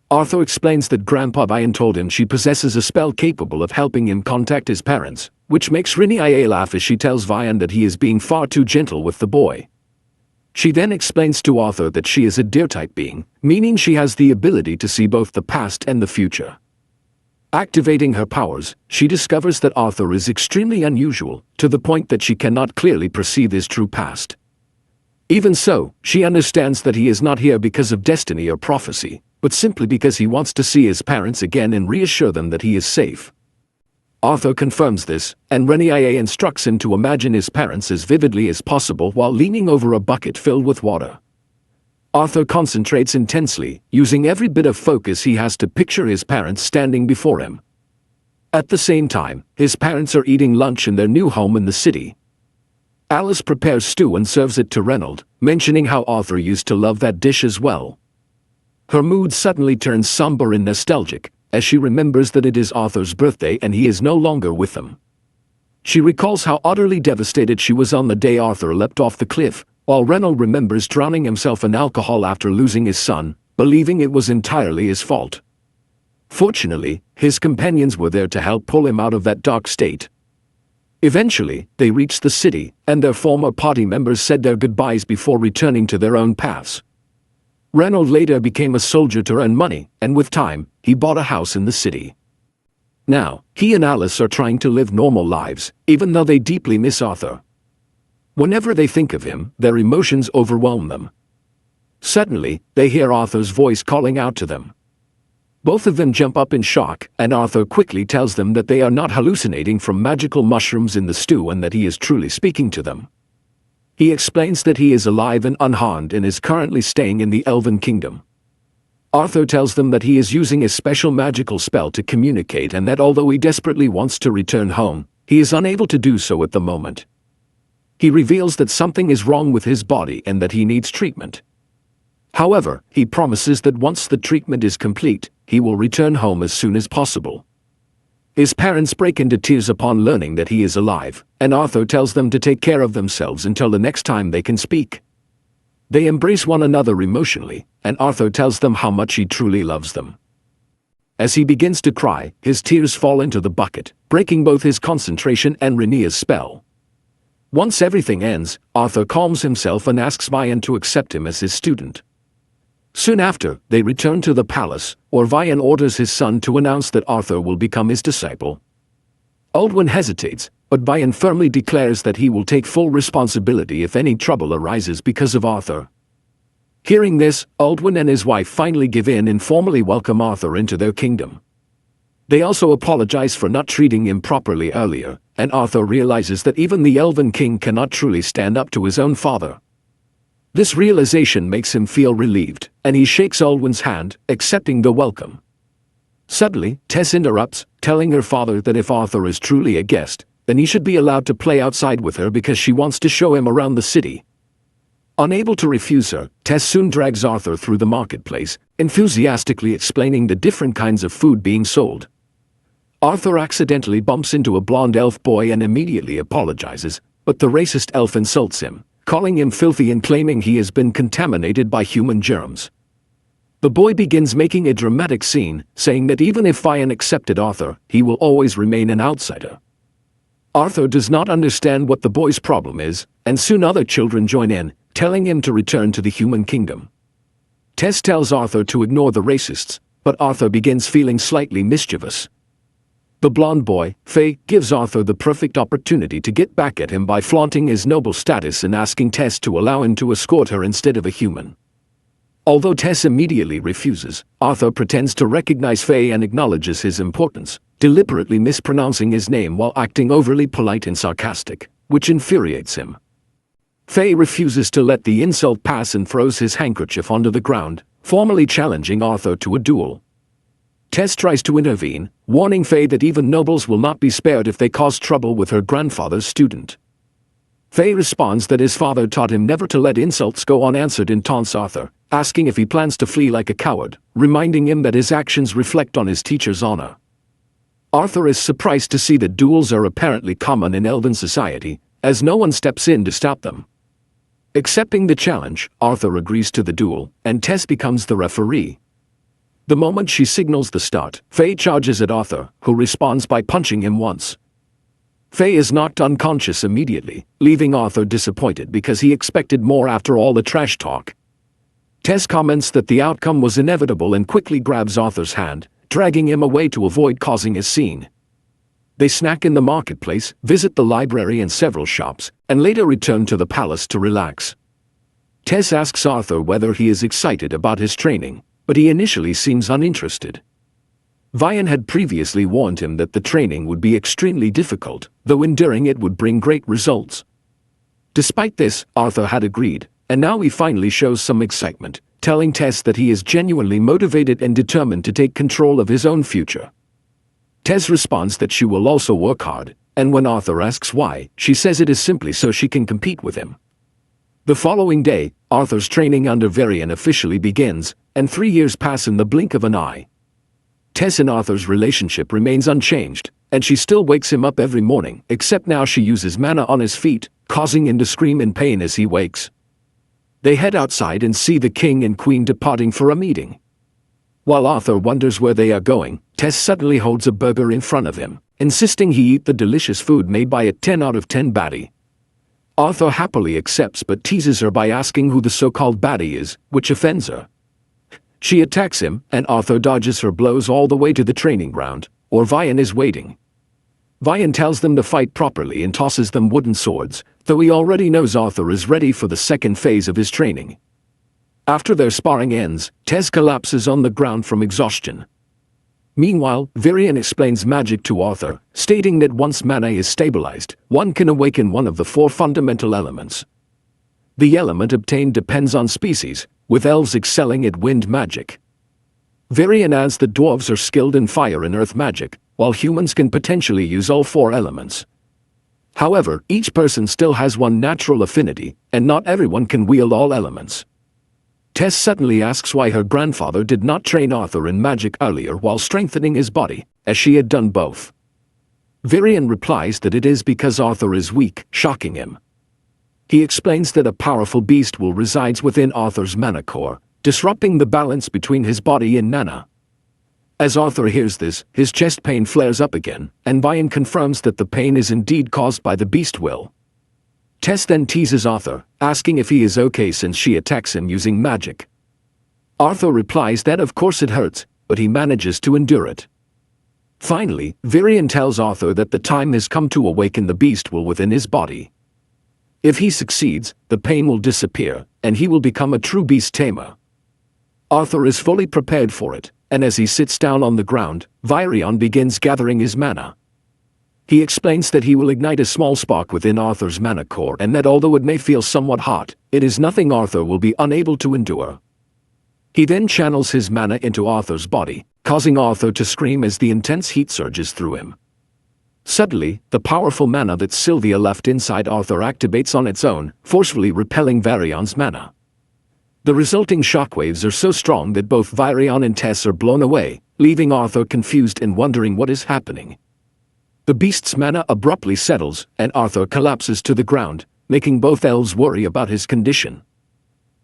Arthur explains that Grandpa Vian told him she possesses a spell capable of helping him contact his parents, which makes Rainia laugh as she tells Vian that he is being far too gentle with the boy. She then explains to Arthur that she is a deer-type being, meaning she has the ability to see both the past and the future. Activating her powers, she discovers that Arthur is extremely unusual, to the point that she cannot clearly perceive his true past. Even so, she understands that he is not here because of destiny or prophecy, but simply because he wants to see his parents again and reassure them that he is safe. Arthur confirms this, and Rainia instructs him to imagine his parents as vividly as possible while leaning over a bucket filled with water. Arthur concentrates intensely, using every bit of focus he has to picture his parents standing before him. At the same time, his parents are eating lunch in their new home in the city. Alice prepares stew and serves it to Reynold, mentioning how Arthur used to love that dish as well. Her mood suddenly turns somber and nostalgic, as she remembers that it is Arthur's birthday and he is no longer with them. She recalls how utterly devastated she was on the day Arthur leapt off the cliff, while Reynold remembers drowning himself in alcohol after losing his son, believing it was entirely his fault. Fortunately, his companions were there to help pull him out of that dark state. Eventually, they reached the city, and their former party members said their goodbyes before returning to their own paths. Reynold later became a soldier to earn money, and with time, he bought a house in the city. Now, he and Alice are trying to live normal lives, even though they deeply miss Arthur. Whenever they think of him, their emotions overwhelm them. Suddenly, they hear Arthur's voice calling out to them. Both of them jump up in shock, and Arthur quickly tells them that they are not hallucinating from magical mushrooms in the stew and that he is truly speaking to them. He explains that he is alive and unharmed and is currently staying in the Elven Kingdom. Arthur tells them that he is using a special magical spell to communicate and that although he desperately wants to return home, he is unable to do so at the moment. He reveals that something is wrong with his body and that he needs treatment. However, he promises that once the treatment is complete, he will return home as soon as possible. His parents break into tears upon learning that he is alive, and Arthur tells them to take care of themselves until the next time they can speak. They embrace one another emotionally, and Arthur tells them how much he truly loves them. As he begins to cry, his tears fall into the bucket, breaking both his concentration and Rainia's spell. Once everything ends, Arthur calms himself and asks Vian to accept him as his student. Soon after, they return to the palace, where Vian orders his son to announce that Arthur will become his disciple. Aldwin hesitates, but Vian firmly declares that he will take full responsibility if any trouble arises because of Arthur. Hearing this, Aldwin and his wife finally give in and formally welcome Arthur into their kingdom. They also apologize for not treating him properly earlier, and Arthur realizes that even the Elven King cannot truly stand up to his own father. This realization makes him feel relieved, and he shakes Aldwin's hand, accepting the welcome. Suddenly, Tess interrupts, telling her father that if Arthur is truly a guest, then he should be allowed to play outside with her because she wants to show him around the city. Unable to refuse her, Tess soon drags Arthur through the marketplace, enthusiastically explaining the different kinds of food being sold. Arthur accidentally bumps into a blonde elf boy and immediately apologizes, but the racist elf insults him, calling him filthy and claiming he has been contaminated by human germs. The boy begins making a dramatic scene, saying that even if Vian accepted Arthur, he will always remain an outsider. Arthur does not understand what the boy's problem is, and soon other children join in, telling him to return to the human kingdom. Tess tells Arthur to ignore the racists, but Arthur begins feeling slightly mischievous. The blonde boy, Faye, gives Arthur the perfect opportunity to get back at him by flaunting his noble status and asking Tess to allow him to escort her instead of a human. Although Tess immediately refuses, Arthur pretends to recognize Faye and acknowledges his importance, deliberately mispronouncing his name while acting overly polite and sarcastic, which infuriates him. Faye refuses to let the insult pass and throws his handkerchief onto the ground, formally challenging Arthur to a duel. Tess tries to intervene, warning Faye that even nobles will not be spared if they cause trouble with her grandfather's student. Faye responds that his father taught him never to let insults go unanswered and taunts Arthur, asking if he plans to flee like a coward, reminding him that his actions reflect on his teacher's honor. Arthur is surprised to see that duels are apparently common in Elven society, as no one steps in to stop them. Accepting the challenge, Arthur agrees to the duel, and Tess becomes the referee. The moment she signals the start, Faye charges at Arthur, who responds by punching him once. Faye is knocked unconscious immediately, leaving Arthur disappointed because he expected more after all the trash talk. Tess comments that the outcome was inevitable and quickly grabs Arthur's hand, dragging him away to avoid causing a scene. They snack in the marketplace, visit the library and several shops, and later return to the palace to relax. Tess asks Arthur whether he is excited about his training, but he initially seems uninterested. Vian had previously warned him that the training would be extremely difficult, though enduring it would bring great results. Despite this, Arthur had agreed, and now he finally shows some excitement, telling Tess that he is genuinely motivated and determined to take control of his own future. Tess responds that she will also work hard, and when Arthur asks why, she says it is simply so she can compete with him. The following day, Arthur's training under Varian officially begins, and 3 years pass in the blink of an eye. Tess and Arthur's relationship remains unchanged, and she still wakes him up every morning, except now she uses mana on his feet, causing him to scream in pain as he wakes. They head outside and see the king and queen departing for a meeting. While Arthur wonders where they are going, Tess suddenly holds a burger in front of him, insisting he eat the delicious food made by a 10 out of 10 baddie. Arthur happily accepts but teases her by asking who the so-called baddie is, which offends her. She attacks him, and Arthur dodges her blows all the way to the training ground, or Vian is waiting. Vian tells them to fight properly and tosses them wooden swords, though he already knows Arthur is ready for the second phase of his training. After their sparring ends, Tess collapses on the ground from exhaustion. Meanwhile, Varian explains magic to Arthur, stating that once mana is stabilized, one can awaken one of the 4 fundamental elements. The element obtained depends on species, with elves excelling at wind magic. Varian adds that dwarves are skilled in fire and earth magic, while humans can potentially use all 4 elements. However, each person still has one natural affinity, and not everyone can wield all elements. Tess suddenly asks why her grandfather did not train Arthur in magic earlier while strengthening his body, as she had done both. Varian replies that it is because Arthur is weak, shocking him. He explains that a powerful beast will resides within Arthur's mana core, disrupting the balance between his body and mana. As Arthur hears this, his chest pain flares up again, and Vian confirms that the pain is indeed caused by the beast will. Tess then teases Arthur, asking if he is okay since she attacks him using magic. Arthur replies that of course it hurts, but he manages to endure it. Finally, Varian tells Arthur that the time has come to awaken the beast will within his body. If he succeeds, the pain will disappear, and he will become a true beast tamer. Arthur is fully prepared for it, and as he sits down on the ground, Varian begins gathering his mana. He explains that he will ignite a small spark within Arthur's mana core and that although it may feel somewhat hot, it is nothing Arthur will be unable to endure. He then channels his mana into Arthur's body, causing Arthur to scream as the intense heat surges through him. Suddenly, the powerful mana that Sylvia left inside Arthur activates on its own, forcefully repelling Varian's mana. The resulting shockwaves are so strong that both Varian and Tess are blown away, leaving Arthur confused and wondering what is happening. The beast's mana abruptly settles, and Arthur collapses to the ground, making both elves worry about his condition.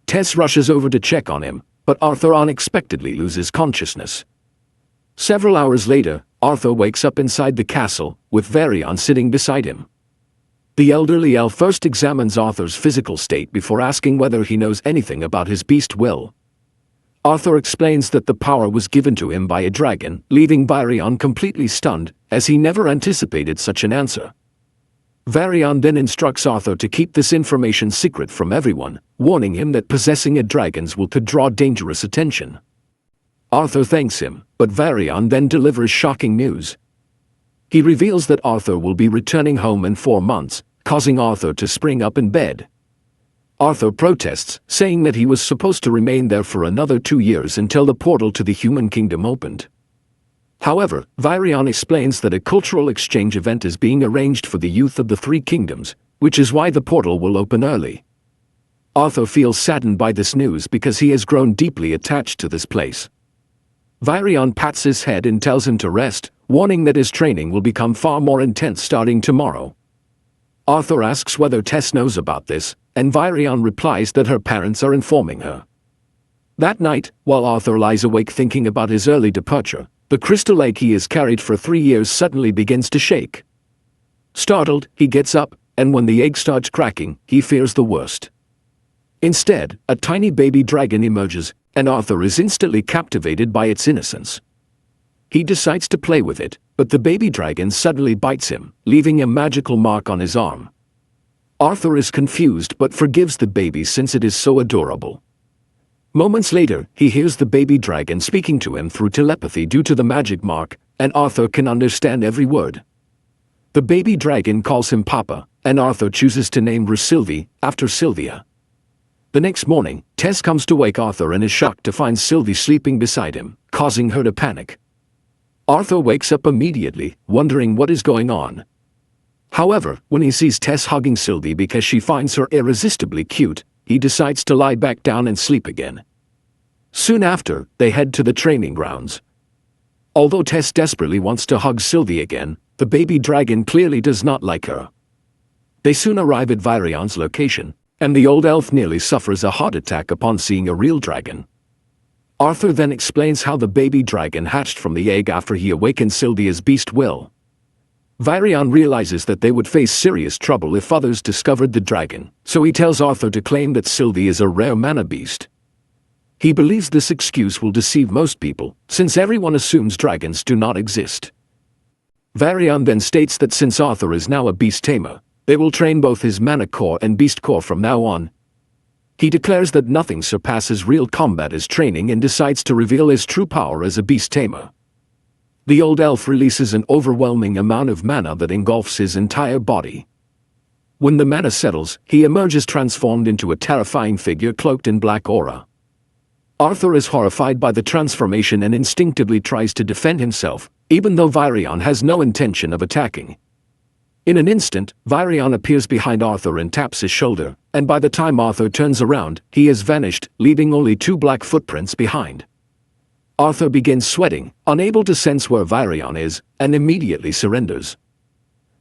Tess rushes over to check on him, but Arthur unexpectedly loses consciousness. Several hours later, Arthur wakes up inside the castle, with Varian sitting beside him. The elderly elf first examines Arthur's physical state before asking whether he knows anything about his beast will. Arthur explains that the power was given to him by a dragon, leaving Varian completely stunned, as he never anticipated such an answer. Varian then instructs Arthur to keep this information secret from everyone, warning him that possessing a dragon's will could draw dangerous attention. Arthur thanks him, but Varian then delivers shocking news. He reveals that Arthur will be returning home in 4 months, causing Arthur to spring up in bed. Arthur protests, saying that he was supposed to remain there for another 2 years until the portal to the human kingdom opened. However, Varian explains that a cultural exchange event is being arranged for the youth of the 3 kingdoms, which is why the portal will open early. Arthur feels saddened by this news because he has grown deeply attached to this place. Varian pats his head and tells him to rest, warning that his training will become far more intense starting tomorrow. Arthur asks whether Tess knows about this, and Varian replies that her parents are informing her. That night, while Arthur lies awake thinking about his early departure, the crystal egg he has carried for 3 years suddenly begins to shake. Startled, he gets up, and when the egg starts cracking, he fears the worst. Instead, a tiny baby dragon emerges, and Arthur is instantly captivated by its innocence. He decides to play with it, but the baby dragon suddenly bites him, leaving a magical mark on his arm. Arthur is confused but forgives the baby since it is so adorable. Moments later, he hears the baby dragon speaking to him through telepathy due to the magic mark, and Arthur can understand every word. The baby dragon calls him Papa, and Arthur chooses to name Sylvie after Sylvia. The next morning, Tess comes to wake Arthur and is shocked to find Sylvie sleeping beside him, causing her to panic. Arthur wakes up immediately, wondering what is going on. However, when he sees Tess hugging Sylvie because she finds her irresistibly cute, he decides to lie back down and sleep again. Soon after, they head to the training grounds. Although Tess desperately wants to hug Sylvie again, the baby dragon clearly does not like her. They soon arrive at Varian's location, and the old elf nearly suffers a heart attack upon seeing a real dragon. Arthur then explains how the baby dragon hatched from the egg after he awakened Sylvia's beast will. Varian realizes that they would face serious trouble if others discovered the dragon, so he tells Arthur to claim that Sylvie is a rare mana beast. He believes this excuse will deceive most people, since everyone assumes dragons do not exist. Varian then states that since Arthur is now a beast tamer, they will train both his mana core and beast core from now on. He declares that nothing surpasses real combat as training and decides to reveal his true power as a beast tamer. The old elf releases an overwhelming amount of mana that engulfs his entire body. When the mana settles, he emerges transformed into a terrifying figure cloaked in black aura. Arthur is horrified by the transformation and instinctively tries to defend himself, even though Varian has no intention of attacking. In an instant, Varian appears behind Arthur and taps his shoulder, and by the time Arthur turns around, he has vanished, leaving only 2 black footprints behind. Arthur begins sweating, unable to sense where Varian is, and immediately surrenders.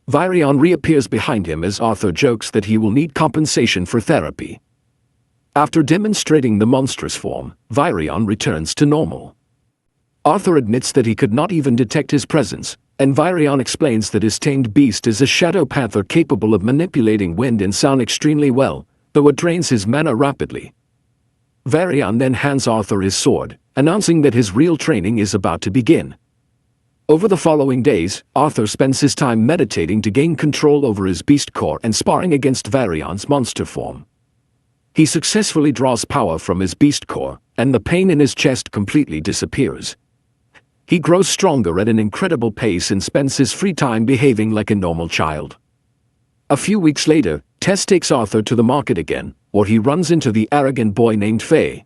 Varian reappears behind him as Arthur jokes that he will need compensation for therapy. After demonstrating the monstrous form, Varian returns to normal. Arthur admits that he could not even detect his presence, and Varian explains that his tamed beast is a shadow panther capable of manipulating wind and sound extremely well, though it drains his mana rapidly. Varian then hands Arthur his sword, announcing that his real training is about to begin. Over the following days, Arthur spends his time meditating to gain control over his beast core and sparring against Varion's monster form. He successfully draws power from his beast core, and the pain in his chest completely disappears. He grows stronger at an incredible pace and spends his free time behaving like a normal child. A few weeks later, Tess takes Arthur to the market again, where he runs into the arrogant boy named Faye.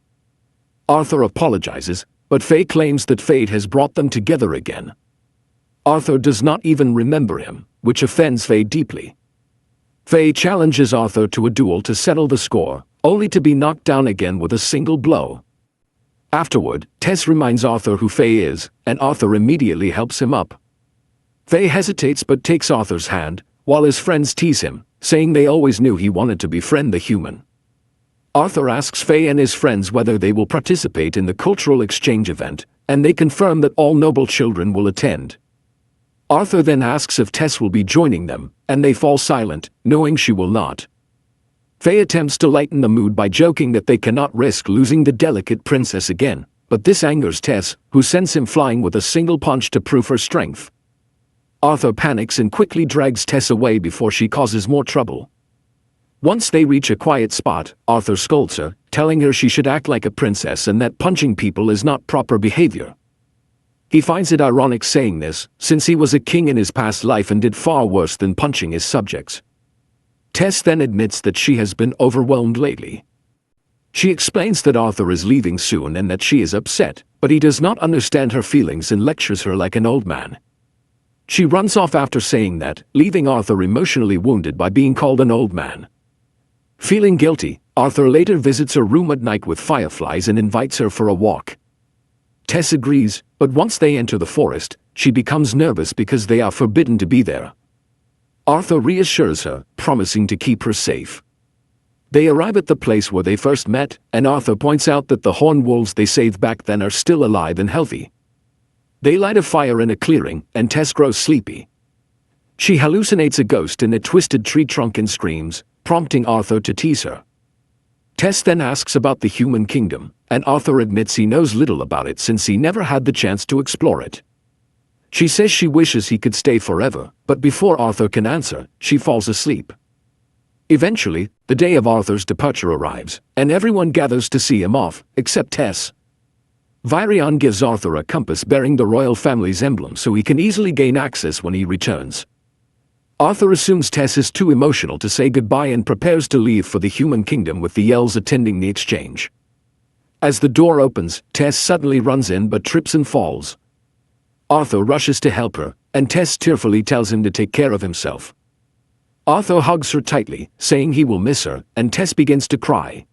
Arthur apologizes, but Faye claims that fate has brought them together again. Arthur does not even remember him, which offends Faye deeply. Faye challenges Arthur to a duel to settle the score, only to be knocked down again with a single blow. Afterward, Tess reminds Arthur who Faye is, and Arthur immediately helps him up. Faye hesitates but takes Arthur's hand, while his friends tease him, saying they always knew he wanted to befriend the human. Arthur asks Faye and his friends whether they will participate in the cultural exchange event, and they confirm that all noble children will attend. Arthur then asks if Tess will be joining them, and they fall silent, knowing she will not. Faye attempts to lighten the mood by joking that they cannot risk losing the delicate princess again, but this angers Tess, who sends him flying with a single punch to prove her strength. Arthur panics and quickly drags Tess away before she causes more trouble. Once they reach a quiet spot, Arthur scolds her, telling her she should act like a princess and that punching people is not proper behavior. He finds it ironic saying this, since he was a king in his past life and did far worse than punching his subjects. Tess then admits that she has been overwhelmed lately. She explains that Arthur is leaving soon and that she is upset, but he does not understand her feelings and lectures her like an old man. She runs off after saying that, leaving Arthur emotionally wounded by being called an old man. Feeling guilty, Arthur later visits her room at night with fireflies and invites her for a walk. Tess agrees, but once they enter the forest, she becomes nervous because they are forbidden to be there. Arthur reassures her, promising to keep her safe. They arrive at the place where they first met, and Arthur points out that the horned wolves they saved back then are still alive and healthy. They light a fire in a clearing, and Tess grows sleepy. She hallucinates a ghost in a twisted tree trunk and screams, prompting Arthur to tease her. Tess then asks about the human kingdom, and Arthur admits he knows little about it since he never had the chance to explore it. She says she wishes he could stay forever, but before Arthur can answer, she falls asleep. Eventually, the day of Arthur's departure arrives, and everyone gathers to see him off, except Tess. Varion gives Arthur a compass bearing the royal family's emblem so he can easily gain access when he returns. Arthur assumes Tess is too emotional to say goodbye and prepares to leave for the human kingdom with the elves attending the exchange. As the door opens, Tess suddenly runs in but trips and falls. Arthur rushes to help her, and Tess tearfully tells him to take care of himself. Arthur hugs her tightly, saying he will miss her, and Tess begins to cry.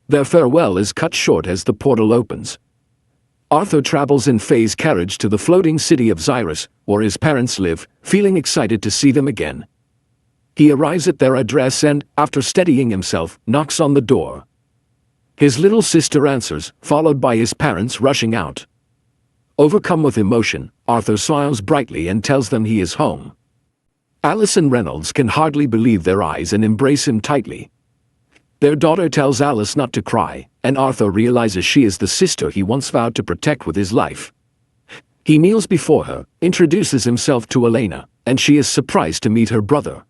Their farewell is cut short as the portal opens. Arthur travels in Faye's carriage to the floating city of Xyrus, where his parents live, feeling excited to see them again. He arrives at their address and, after steadying himself, knocks on the door. His little sister answers, followed by his parents rushing out. Overcome with emotion, Arthur smiles brightly and tells them he is home. Alice and Reynolds can hardly believe their eyes and embrace him tightly. Their daughter tells Alice not to cry, and Arthur realizes she is the sister he once vowed to protect with his life. He kneels before her, introduces himself to Elena, and she is surprised to meet her brother.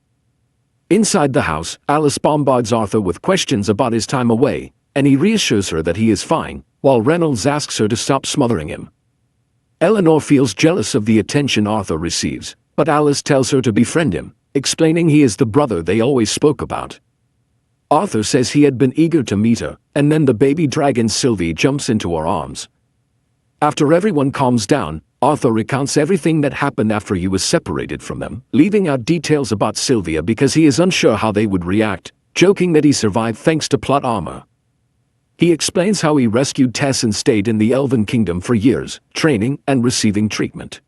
Inside the house, Alice bombards Arthur with questions about his time away, and he reassures her that he is fine, while Reynolds asks her to stop smothering him. Eleanor feels jealous of the attention Arthur receives, but Alice tells her to befriend him, explaining he is the brother they always spoke about. Arthur says he had been eager to meet her, and then the baby dragon Sylvie jumps into her arms. After everyone calms down, Arthur recounts everything that happened after he was separated from them, leaving out details about Sylvia because he is unsure how they would react, joking that he survived thanks to plot armor. He explains how he rescued Tess and stayed in the Elven Kingdom for years, training and receiving treatment.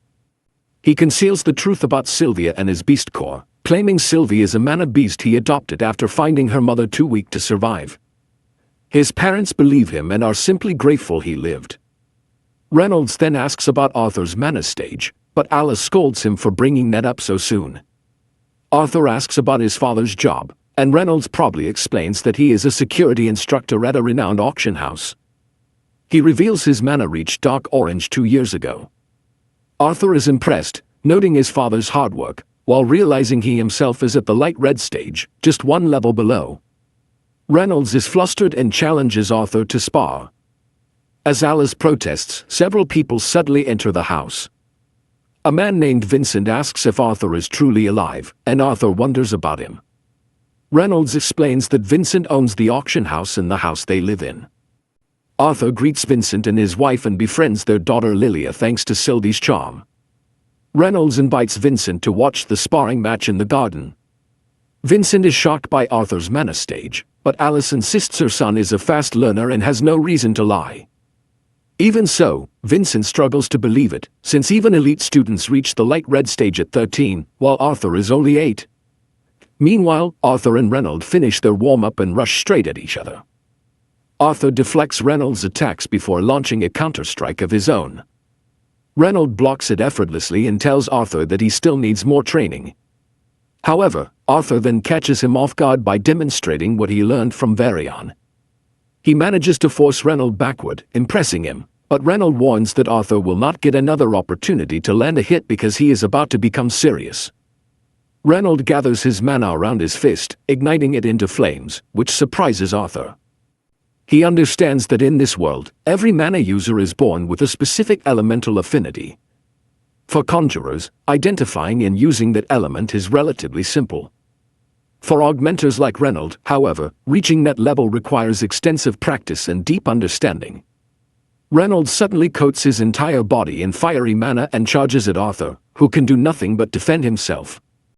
He conceals the truth about Sylvia and his beast core, claiming Sylvie is a mana beast he adopted after finding her mother too weak to survive. His parents believe him and are simply grateful he lived. Reynolds then asks about Arthur's mana stage, but Alice scolds him for bringing that up so soon. Arthur asks about his father's job, and Reynolds probably explains that he is a security instructor at a renowned auction house. He reveals his mana reached dark orange 2 years ago. Arthur is impressed, noting his father's hard work, while realizing he himself is at the light red stage, just one level below. Reynolds is flustered and challenges Arthur to spar. As Alice protests, several people suddenly enter the house. A man named Vincent asks if Arthur is truly alive, and Arthur wonders about him. Reynolds explains that Vincent owns the auction house and the house they live in. Arthur greets Vincent and his wife and befriends their daughter Lilia thanks to Sylvie's charm. Reynolds invites Vincent to watch the sparring match in the garden. Vincent is shocked by Arthur's mana stage, but Alice insists her son is a fast learner and has no reason to lie. Even so, Vincent struggles to believe it, since even elite students reach the light red stage at 13, while Arthur is only 8. Meanwhile, Arthur and Reynolds finish their warm-up and rush straight at each other. Arthur deflects Reynolds' attacks before launching a counter-strike of his own. Reynolds blocks it effortlessly and tells Arthur that he still needs more training. However, Arthur then catches him off guard by demonstrating what he learned from Varian. He manages to force Reynolds backward, impressing him, but Reynolds warns that Arthur will not get another opportunity to land a hit because he is about to become serious. Reynolds gathers his mana around his fist, igniting it into flames, which surprises Arthur. He understands that in this world, every mana user is born with a specific elemental affinity. For conjurers, identifying and using that element is relatively simple. For augmenters like Reynolds, however, reaching that level requires extensive practice and deep understanding. Reynolds suddenly coats his entire body in fiery mana and charges at Arthur, who can do nothing but defend himself.